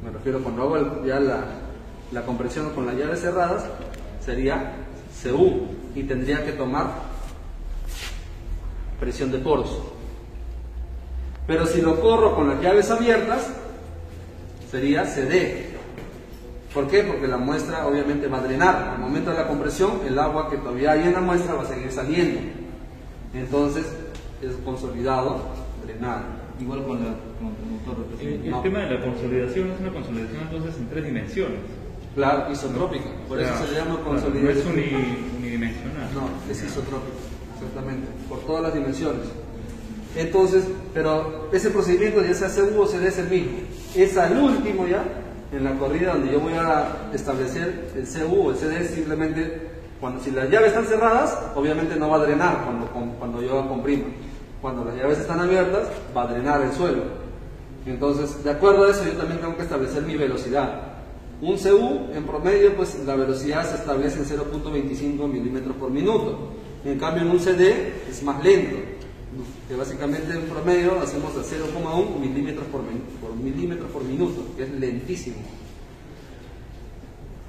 S1: me refiero cuando hago ya la compresión con las llaves cerradas, sería CU y tendría que tomar presión de poros. Pero si lo corro con las llaves abiertas, sería CD. ¿Por qué? Porque la muestra obviamente va a drenar. Al momento de la compresión, el agua que todavía hay en la muestra va a seguir saliendo. Entonces, es consolidado, drenado.
S2: Igual con el motor de presión.
S3: El tema de la consolidación es una consolidación entonces en 3 dimensiones.
S1: Claro, isotrópica. Por eso se le llama consolidación.
S3: No es unidimensional.
S1: No, es isotrópica, exactamente, por todas las dimensiones. Entonces, pero ese procedimiento, ya sea CU o CD, es el mismo. Es al último ya, en la corrida, donde yo voy a establecer el CU o el CD. Simplemente, si las llaves están cerradas, obviamente no va a drenar cuando yo comprimo. Cuando las llaves están abiertas, va a drenar el suelo. Entonces, de acuerdo a eso, yo también tengo que establecer mi velocidad. Un CU, en promedio, pues la velocidad se establece en 0.25 milímetros por minuto. En cambio, en un CD es más lento, que básicamente en promedio hacemos a 0.1 milímetros por minuto, que es lentísimo.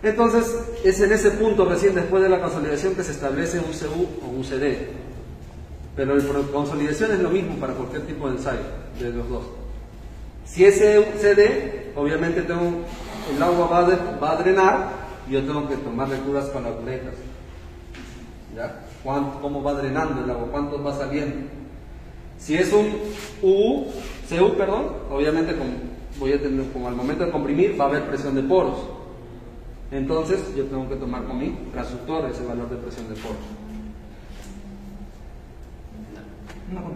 S1: Entonces, es en ese punto recién después de la consolidación que se establece un CU o un CD. Pero la consolidación es lo mismo para cualquier tipo de ensayo, de los dos. Si es CD, obviamente el agua va a drenar y yo tengo que tomar lecturas con las buretas. ¿Ya? ¿Cómo va drenando el agua? ¿Cuánto va saliendo? Si es un CU, obviamente voy a tener, como al momento de comprimir, va a haber presión de poros. Entonces yo tengo que tomar con mi transductor ese valor de presión de poros.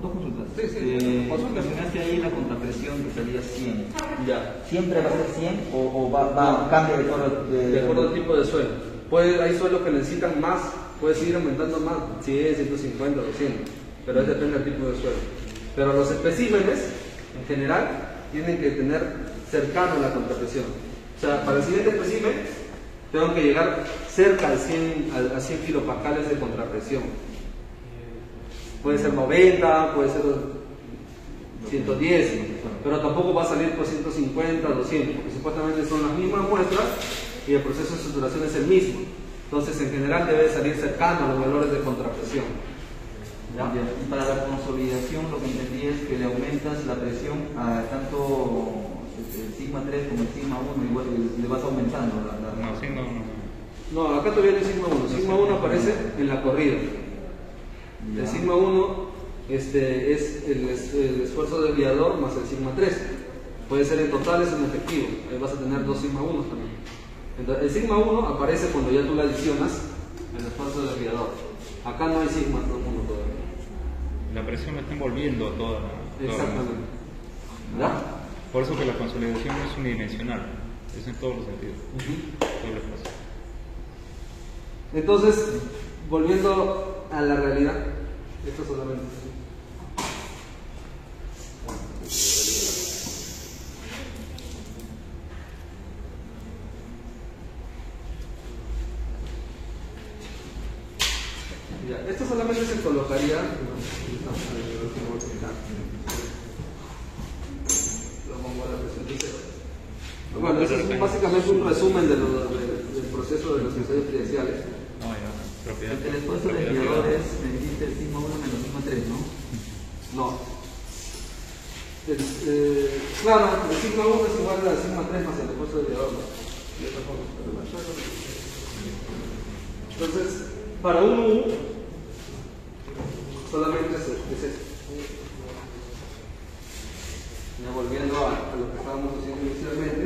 S2: Dos consultas.
S1: Sí.
S2: Mencionaste ahí la contrapresión que salía 100.
S1: Ya.
S2: ¿Siempre va a ser 100 o cambia de acuerdo
S1: De acuerdo al tipo de suelo. Hay suelos que necesitan más, puede seguir aumentando más, 100, 150, 200, pero eso depende del tipo de suelo. Pero los especímenes, en general, tienen que tener cercano la contrapresión. O sea, para el siguiente espécimen, tengo que llegar cerca a 100 kilopascales de contrapresión. Puede ser 90, puede ser 110, pero tampoco va a salir por 150, 200, porque supuestamente son las mismas muestras y el proceso de saturación es el mismo. Entonces, en general, debe salir cercano a los valores de contrapresión.
S2: ¿Ya? Y para la consolidación, lo que entendí es que le aumentas la presión a tanto el sigma 3 como el sigma 1, igual le vas aumentando
S3: No,
S1: acá todavía no hay sigma 1. Sigma 1 aparece en la corrida. El sigma 1 es el esfuerzo del guiador más el sigma 3. Puede ser en totales o en efectivo. Ahí vas a tener dos sigma 1 también. Entonces, el sigma 1 aparece cuando ya tú le adicionas el esfuerzo del guiador. Acá no hay sigma 1 todavía.
S3: La presión está envolviendo toda la...
S1: Exactamente. ¿Ya?
S3: Por eso que la consolidación es unidimensional. Es en todos los sentidos. Todo el espacio.
S1: Entonces, volviendo a la realidad, esto solamente ya, esto solamente se colocaría lo pongo a la presión de cero. Bueno, eso es básicamente un resumen del proceso de los ensayos triaxiales.
S3: No, ya, propiedad.
S2: El esfuerzo de desviador es, me dijiste, el sigma 1 menos sigma 3, ¿no?
S1: No. Claro, el sigma 1 es igual al sigma 3 más el esfuerzo de desviador, ¿no? De otra forma. Entonces, para un U, solamente es esto. Ya volviendo a lo que estábamos haciendo inicialmente.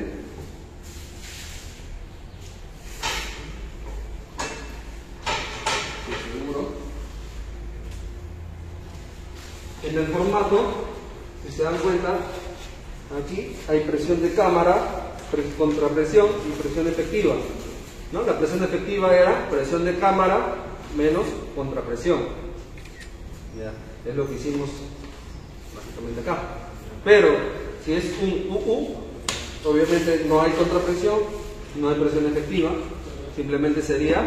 S1: Seguro. En el formato, si se dan cuenta, aquí hay presión de cámara, contrapresión y presión efectiva, ¿no? La presión efectiva era presión de cámara menos contrapresión. Ya, es lo que hicimos básicamente acá. Pero si es un UU, obviamente no hay contrapresión, no hay presión efectiva, simplemente sería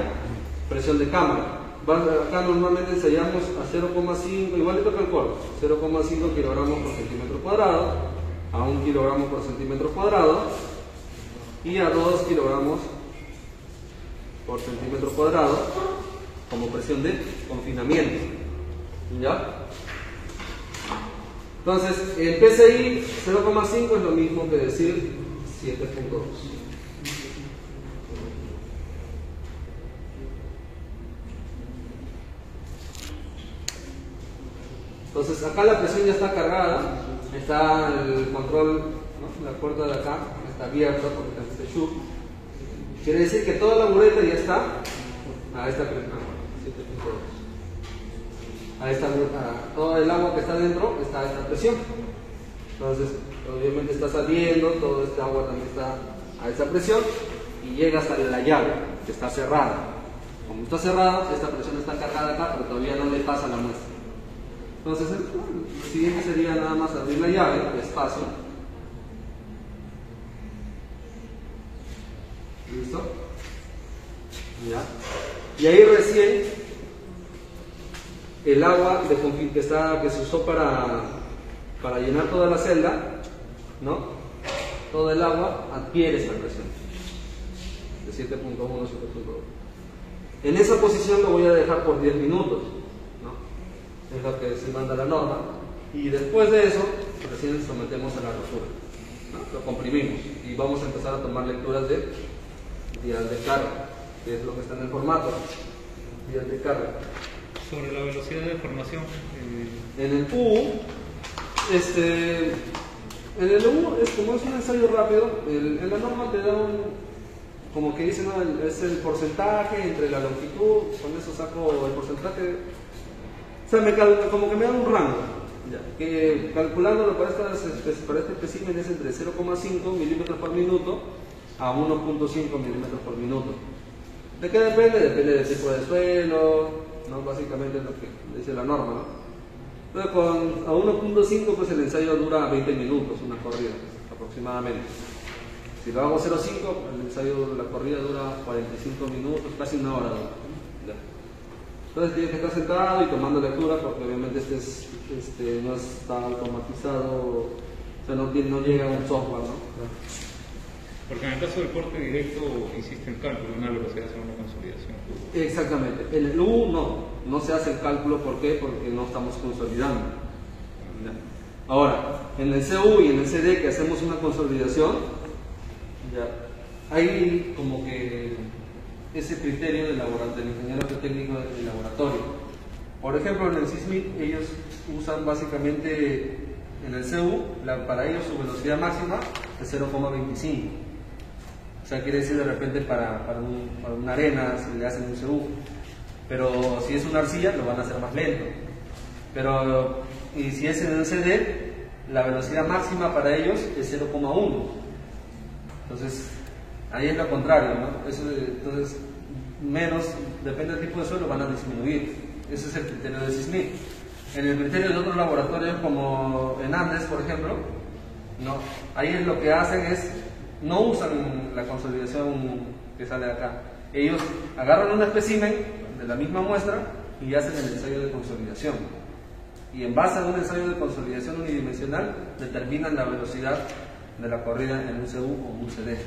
S1: presión de cámara. Acá normalmente ensayamos a 0,5, igualito que el coro, 0,5 kilogramos por centímetro cuadrado, a 1 kilogramo por centímetro cuadrado y a 2 kilogramos por centímetro cuadrado como presión de confinamiento. ¿Ya? Entonces, el PSI 0,5 es lo mismo que decir 7.2. Entonces, acá la presión ya está cargada, está el control, ¿no? La puerta de acá está abierta porque está este shoot. Quiere decir que toda la bureta ya está a esta presión, 7.2. Todo el agua que está dentro está a esta presión. Entonces, obviamente está saliendo, todo este agua también está a esa presión y llega hasta la llave, que está cerrada. Como está cerrada, esta presión está cargada acá, pero todavía no le pasa la muestra. Entonces, lo siguiente sería nada más abrir la llave, despacio. ¿Listo? Ya. Y ahí recién el agua que se usó para llenar toda la celda, ¿no? Todo el agua adquiere esta presión de 7.1 a 7.2. En esa posición lo voy a dejar por 10 minutos, ¿no? Es lo que se manda la norma. Y después de eso, recién sometemos a la rotura, ¿no? Lo comprimimos y vamos a empezar a tomar lecturas de días de carga, que es lo que está en el formato, días de carga.
S3: Sobre la velocidad de deformación.
S1: En el U, como es un ensayo rápido, en la norma te da como que dice, ¿no? Es el porcentaje entre la longitud, con eso saco el porcentaje, o sea, como que me da un rango, ya, que calculándolo para este espécimen es entre 0,5 milímetros por minuto a 1.5 milímetros por minuto. ¿De qué depende? Depende del tipo de suelo, ¿no? Básicamente es lo que dice la norma, ¿no? Entonces, a 1.5 pues el ensayo dura 20 minutos, una corrida aproximadamente. Si lo hago 0.5, el ensayo, la corrida dura 45 minutos, casi una hora. ¿Ya? Entonces tienes que estar sentado y tomando lectura, porque obviamente no está automatizado, o sea, no llega un software, ¿no?
S3: Porque en el caso del corte directo hiciste el cálculo de una velocidad según la consolidación.
S1: Exactamente. En el U no se hace el cálculo. ¿Por qué? Porque no estamos consolidando. ¿Ya? Ahora, en el CU y en el CD que hacemos una consolidación, ya, hay como que ese criterio del ingeniero técnico del laboratorio. Por ejemplo, en el SISMIC ellos usan básicamente en el CU, para ellos su velocidad máxima es 0,25. O sea, quiere decir de repente para una arena si le hacen un CU, pero si es una arcilla lo van a hacer más lento. Y si es en el CD, la velocidad máxima para ellos es 0,1. Entonces, Ahí es lo contrario, ¿no? Entonces, menos, depende del tipo de suelo, van a disminuir. Ese es el criterio de SISMIT. En el criterio de otros laboratorios, como en Andes, por ejemplo, no. Ahí es lo que hacen es, no usan la consolidación que sale de acá. Ellos agarran un espécimen de la misma muestra y hacen el ensayo de consolidación. Y en base a un ensayo de consolidación unidimensional, determinan la velocidad de la corrida en un CU o un CD.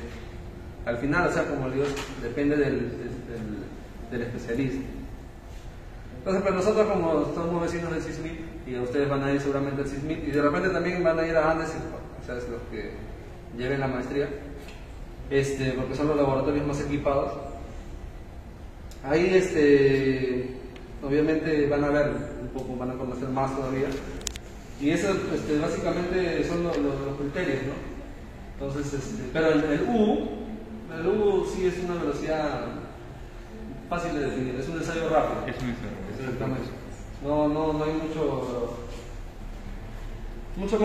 S1: Al final, o sea, como digo, depende del especialista. Entonces, pues nosotros como somos vecinos del SISMIT, y ustedes van a ir seguramente al SISMIT, y de repente también van a ir a Andes, o sea, es los que lleven la maestría, porque son los laboratorios más equipados. Ahí, obviamente van a ver un poco, van a conocer más todavía. Y eso, básicamente son los criterios, ¿no? Entonces, pero el U sí es una velocidad fácil de definir, es un ensayo rápido.
S3: Es un ensayo.
S1: Exactamente. No hay mucho más no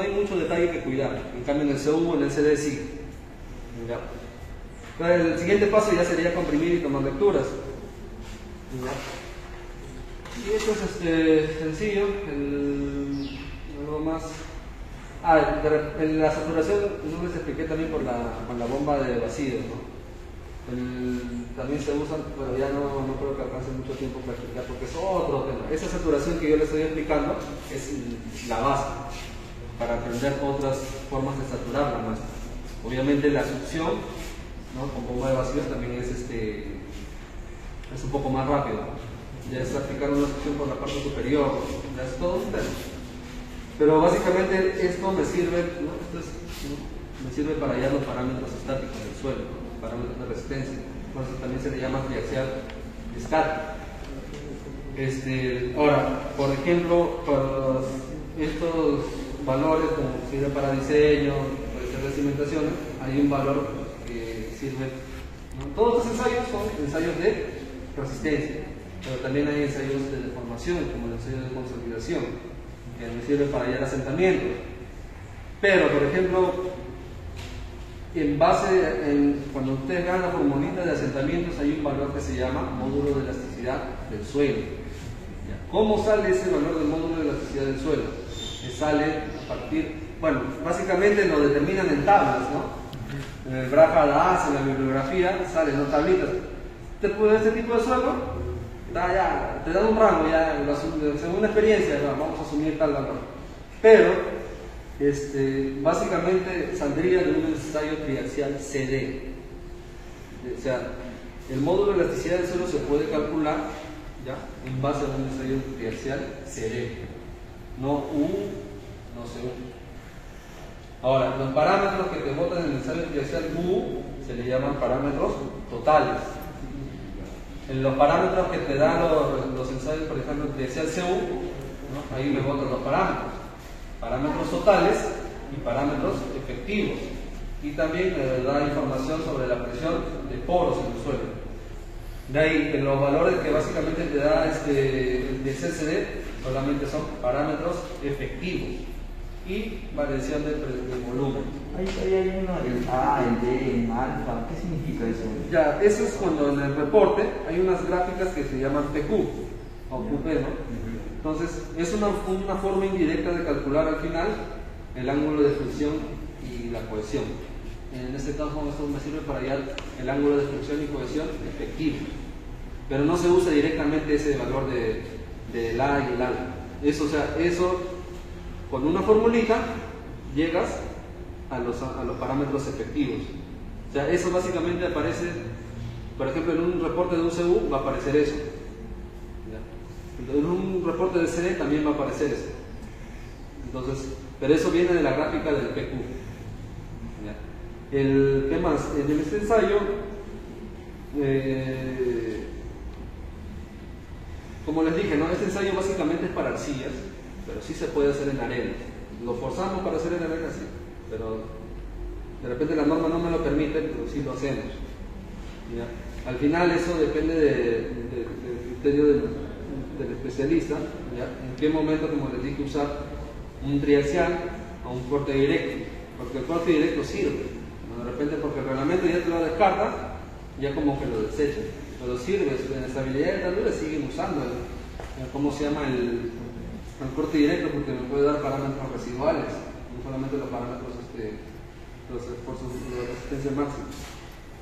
S1: hay mucho detalle que cuidar. En cambio en el CU o en el CD sí. ¿Ya? Entonces, el siguiente paso ya sería comprimir y tomar lecturas. ¿Ya? Y esto es sencillo. Algo más. La saturación no les expliqué también con la bomba de vacío, ¿no? También se usan, pero ya no creo que alcance mucho tiempo para explicar porque es otro tema. Esa saturación que yo les estoy explicando es la base para aprender otras formas de saturar la muestra. Obviamente la succión, ¿no? Con bomba de vacío también es un poco más rápido. Ya es aplicar una succión por la parte superior, ya es todo un tema. Pero básicamente esto me sirve, ¿no? Me sirve para hallar los parámetros estáticos del suelo, ¿no? Parámetros de resistencia. Por eso también se le llama triaxial estático. Ahora, por ejemplo, para estos valores, como sirve para diseño, puede ser de cimentaciones, hay un valor que sirve, ¿no? Todos los ensayos son ensayos de resistencia, pero también hay ensayos de deformación, como el ensayo de consolidación, que me sirve para hallar asentamientos. Pero, por ejemplo, cuando ustedes vean la formulita de asentamientos, hay un valor que se llama módulo de elasticidad del suelo. ¿Cómo sale ese valor del módulo de elasticidad del suelo? Sale a partir, bueno, básicamente lo determinan en tablas, ¿no? En el Braja DAS, en la bibliografía, salen dos tablitas. Este tipo de suelo, te dan un rango, según la experiencia, vamos a asumir tal valor. Pero, básicamente saldría de un ensayo triaxial CD. O sea, el módulo de elasticidad del suelo se puede calcular, ¿ya? En base a un ensayo triaxial CD. No U, no CU. Ahora, los parámetros que te botan en el ensayo triaxial U se le llaman parámetros totales. En los parámetros que te dan los ensayos, por ejemplo, triaxial CU, ¿no? Ahí me botan los parámetros totales y parámetros efectivos. Y también me da información sobre la presión de poros en el suelo. De ahí, en los valores que básicamente te da el de CCD, solamente son parámetros efectivos y variación de volumen.
S2: Ahí hay uno del A, el D, el alfa. ¿Qué significa eso?
S1: Ya, eso es cuando en el reporte hay unas gráficas que se llaman PQ o QP, ¿no? Entonces, es una forma indirecta de calcular al final el ángulo de flexión y la cohesión. En este caso, esto me sirve para hallar el ángulo de flexión y cohesión efectivo. Pero no se usa directamente ese valor del A y el alfa. Eso, con una formulita, llegas a los parámetros efectivos. O sea, eso básicamente aparece, por ejemplo, en un reporte de un CU va a aparecer eso. En un reporte de CD también va a aparecer eso. Entonces, pero eso viene de la gráfica del PQ. ¿Qué más? En este ensayo, como les dije, ¿no? Este ensayo básicamente es para arcillas, pero sí se puede hacer en arena. Lo forzamos para hacer en arena, sí, pero de repente la norma no me lo permite, pero sí lo hacemos. ¿Ya? Al final eso depende del criterio del especialista, ¿ya? En qué momento, como les dije, usar un triaxial o un corte directo. porque el corte directo sirve, ¿no? De repente porque el reglamento ya te lo descarta, ya como que lo desecha, pero sirve, en estabilidad de talud siguen usando ¿cómo se llama? El corte directo, porque me puede dar parámetros residuales, no solamente los parámetros los esfuerzos de resistencia máxima.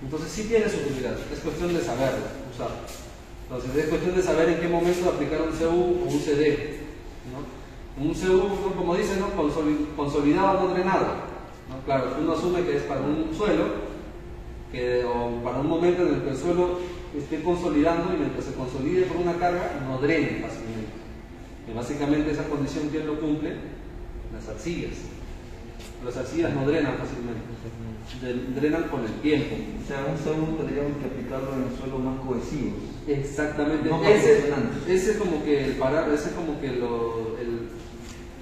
S1: Entonces sí tiene su utilidad, es cuestión de saberlo, usarlo. Entonces es cuestión de saber en qué momento aplicar un CU o un CD, ¿no? Un CU, como dice, ¿no? Consolidado, no drenado, ¿no? Claro, uno asume que es para un suelo, o para un momento en el que el suelo esté consolidando y mientras se consolide por una carga, no drene fácilmente. Y básicamente esa condición, ¿quién lo cumple? Las arcillas. Las arcillas no drenan fácilmente, drenan con el tiempo.
S2: O sea, un CU tendríamos que aplicarlo en suelos más cohesivos.
S1: Exactamente.
S2: No
S1: Ese es como que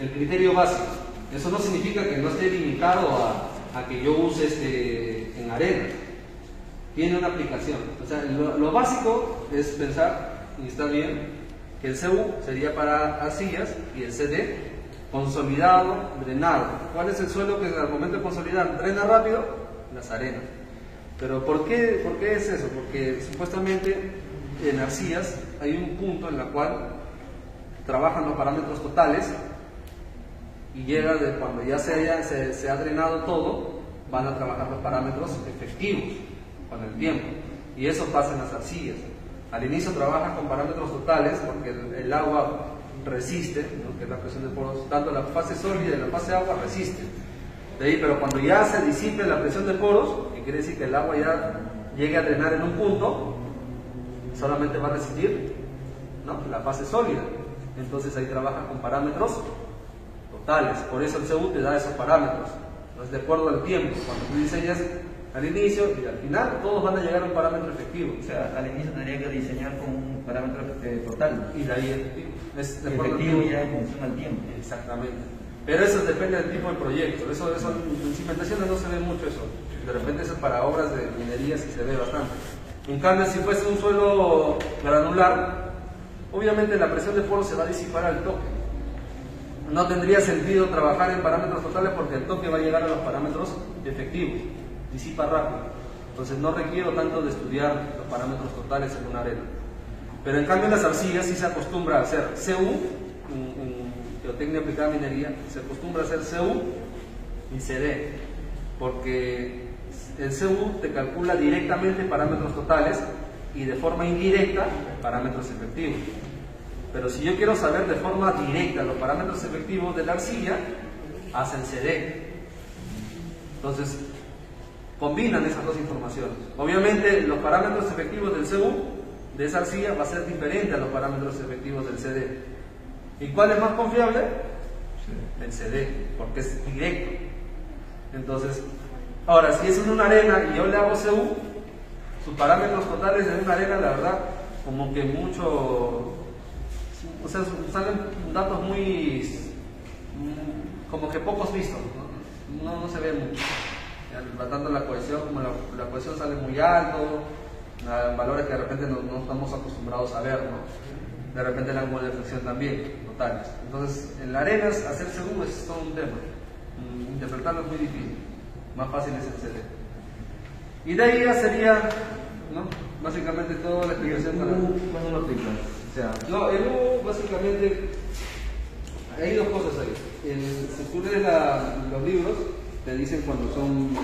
S1: el criterio básico. Eso no significa que no esté limitado a que yo use en arena. Tiene una aplicación. O sea, lo básico es pensar, y está bien, que el CU sería para arcillas y el CD consolidado, drenado. ¿Cuál es el suelo que al momento de consolidar drena rápido? Las arenas. Pero ¿por qué es eso? Porque supuestamente en arcillas hay un punto en el cual trabajan los parámetros totales y llega de cuando ya se ha drenado todo, van a trabajar los parámetros efectivos con el tiempo. Y eso pasa en las arcillas. Al inicio trabajan con parámetros totales porque el agua resiste, ¿no? Que es la presión de poros, tanto la fase sólida y la fase agua resisten. De ahí, pero cuando ya se disipe la presión de poros, que quiere decir que el agua ya llegue a drenar en un punto, solamente va a resistir, ¿no? La fase sólida. Entonces ahí trabaja con parámetros totales. Por eso el CU te da esos parámetros. No es de acuerdo al tiempo. Cuando tú diseñas al inicio y al final, todos van a llegar a un parámetro efectivo.
S2: O sea, al inicio tendría que diseñar con un parámetro total.
S1: Y de ahí efectivo. Es de acuerdo
S2: efectivo
S1: al tiempo.
S2: ya en función al tiempo.
S1: Exactamente. Pero eso depende del tipo de proyecto. Eso en cimentaciones no se ve mucho eso. De repente eso para obras de minería sí se ve bastante. En cambio, si fuese un suelo granular, obviamente la presión de poros se va a disipar al toque. No tendría sentido trabajar en parámetros totales porque el toque va a llegar a los parámetros efectivos. Disipa rápido. Entonces no requiero tanto de estudiar los parámetros totales en una arena. Pero en cambio en las arcillas sí se acostumbra a hacer CU, en geotecnia aplicada a minería, se acostumbra a hacer CU y CD, porque el CU te calcula directamente parámetros totales y de forma indirecta parámetros efectivos. Pero si yo quiero saber de forma directa los parámetros efectivos de la arcilla, hacen CD. Entonces, combinan esas dos informaciones. Obviamente, los parámetros efectivos del CU de esa arcilla va a ser diferente a los parámetros efectivos del CD. ¿Y cuál es más confiable? El CD, porque es directo. Entonces, ahora, si es en una arena y yo le hago CU, sus parámetros totales en una arena, la verdad, como que mucho... O sea, salen datos como que pocos vistos, no se ve mucho. Tanto la cohesión como la cohesión sale muy alto, valores que de repente no estamos acostumbrados a ver, ¿no? De repente el ángulo de flexión también, totales. Entonces, en las arenas hacer CU es todo un tema. Interpretarlo es muy difícil, más fácil es el CD. Y de ahí ya sería, ¿no? Básicamente toda la explicación para...
S2: ¿Cuándo lo aplicas? O sea,
S1: no, el U básicamente hay dos cosas ahí. Si tú lees los libros, te dicen cuando son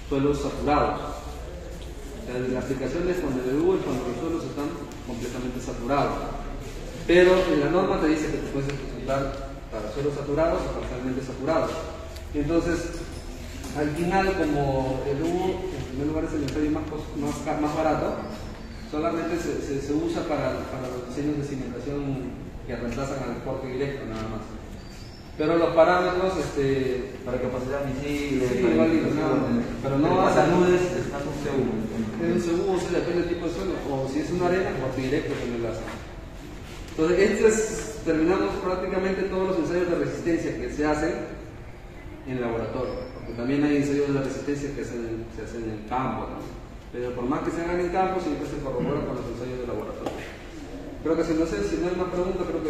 S1: suelos saturados. O sea, la aplicación es cuando el U es cuando los suelos están completamente saturados. Pero en la norma te dice que te puedes ejecutar para suelos saturados o parcialmente saturados. Entonces, al final, como el U en primer lugar es el ensayo más barato, solamente se usa para los diseños de cimentación que reemplazan al corte directo nada más. Pero los parámetros,
S2: para capacidad misible,
S1: sí, válidos, pero no
S2: las
S1: hacen
S2: nubes están con CU.
S1: en un segundo, depende del tipo de suelo, o si es una arena, corte directo con el láser. Entonces, terminamos prácticamente todos los ensayos de resistencia que se hacen en el laboratorio, porque también hay ensayos de resistencia que se hacen en el campo, ¿no? Pero por más que se hagan en campo, siempre se corroboran con los ensayos de laboratorio. Creo que si no hay más preguntas, creo que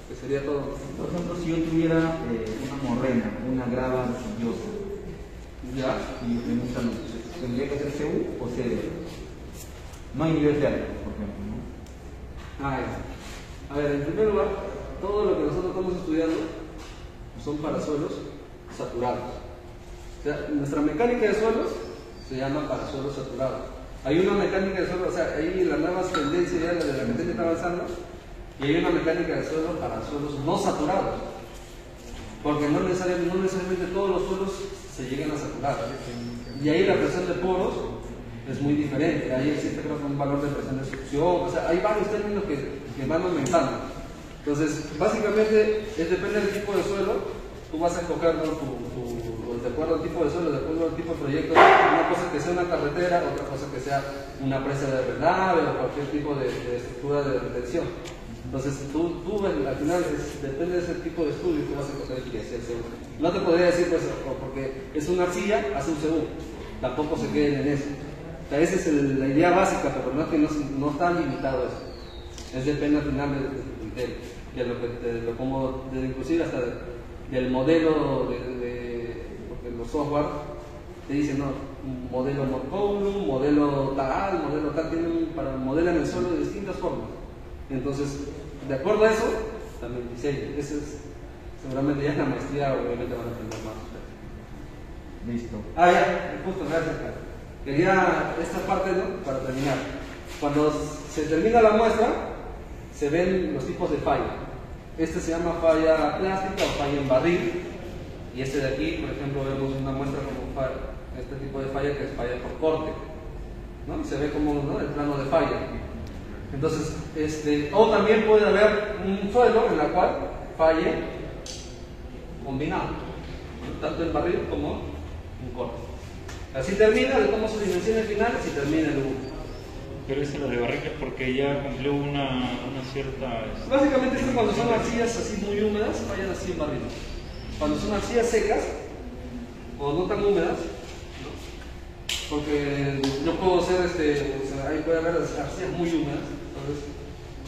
S1: que sería todo.
S2: Por ejemplo, si yo tuviera una morrena, una grava arcillosa,
S1: ¿Ya?
S2: y me gustan, ¿tendría que ser CU o CD? No hay nivel de área, por ejemplo, ¿no?
S1: Ah, ya. A ver, en primer lugar, todo lo que nosotros estamos estudiando son para suelos saturados. O sea, nuestra mecánica de suelos se llama para suelos saturados. Hay una mecánica de suelo, o sea, hay las nuevas tendencias ya, la de la que está avanzando, y hay una mecánica de suelo para suelos no saturados. Porque no necesariamente todos los suelos se llegan a saturar. Y ahí la presión de poros es muy diferente. Ahí existe, creo que, un valor de presión de succión. O sea, hay varios términos que van aumentando. Entonces, básicamente, depende del tipo de suelo. Tú vas a escoger, ¿no? De acuerdo al tipo de suelo, de acuerdo al tipo de proyecto, una cosa que sea una carretera, otra cosa que sea una presa de relave o cualquier tipo de estructura de retención. Entonces, tú al final, depende de ese tipo de estudio, tú vas a escoger el que sea el CU. No te podría decir, pues, porque es una arcilla, hace un CU. Tampoco se queden en eso. O sea, esa es la idea básica, pero no es que no está limitado eso. Es depende al final inclusive hasta del modelo porque los software te dicen, no, un modelo Morcoulo, modelo tal, modelan el suelo de distintas formas. Entonces, de acuerdo a eso, también diseño. Eso es, seguramente ya en la maestría obviamente van a aprender más.
S2: Listo.
S1: Ah, ya, justo, gracias, Carlos. Quería esta parte, ¿no? Para terminar. Cuando se termina la muestra, se ven los tipos de falla. Este se llama falla plástica o falla en barril. Y este de aquí, por ejemplo, vemos una muestra como este tipo de falla que es falla por corte, ¿no? Se ve como, ¿no?, el plano de falla. Entonces, o también puede haber un suelo en el cual falle combinado, ¿no? Tanto en barril como en corte. Así termina, le tomo sus dimensiones finales y termina el 1.
S3: Pero ese lo de barrica es porque ya cumplió una cierta...
S1: Básicamente esto cuando son arcillas así muy húmedas, fallan así en barril. Cuando son arcillas secas o no tan húmedas, ¿no? Porque yo puedo hacer o sea, ahí puede haber arcillas muy húmedas, entonces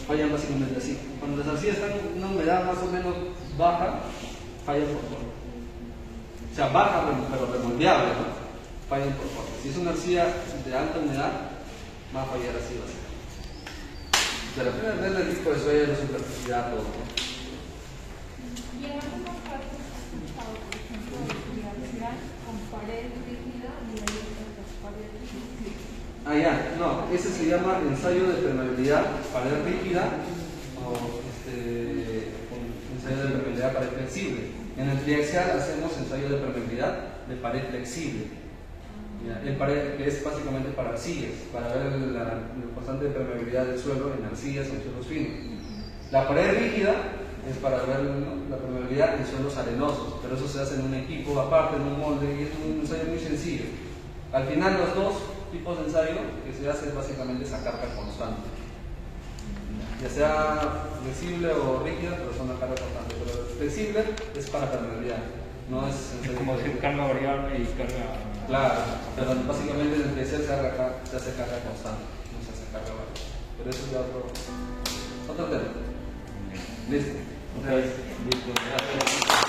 S1: fallan básicamente así. Cuando las arcillas están en una humedad más o menos baja, fallan por corte. O sea, baja pero remoldeable, ¿no? Fallan por corte. Si es una arcilla de alta humedad, va a fallar así básicamente. De la pena depende del tipo de suelo, su plasticidad, todo, ¿no?
S5: Y en algunas partes has usado, por ejemplo, universidad con pared rígida y hay otras paredes rígidas.
S1: Ah, ya, no, ese se llama ensayo de permeabilidad, pared rígida o ensayo de permeabilidad, pared flexible. En el triaxial hacemos ensayo de permeabilidad de pared flexible. El pared, que es básicamente para arcillas, para ver la constante permeabilidad del suelo en arcillas o en suelos finos. La pared rígida es para ver, ¿no?, la permeabilidad en suelos arenosos, pero eso se hace en un equipo aparte, en un molde, y es un ensayo muy sencillo. Al final, los dos tipos de ensayo que se hace es básicamente esa carga constante, ya sea flexible o rígida, pero son una carga constante. Pero flexible es para permeabilidad, no es
S3: Es como decir carga variable y carga...
S1: Claro, pero básicamente en el PC se hace carga constante, no se hace carga variable. Pero eso es ya otro tema. Listo.
S2: Ok, listo, gracias.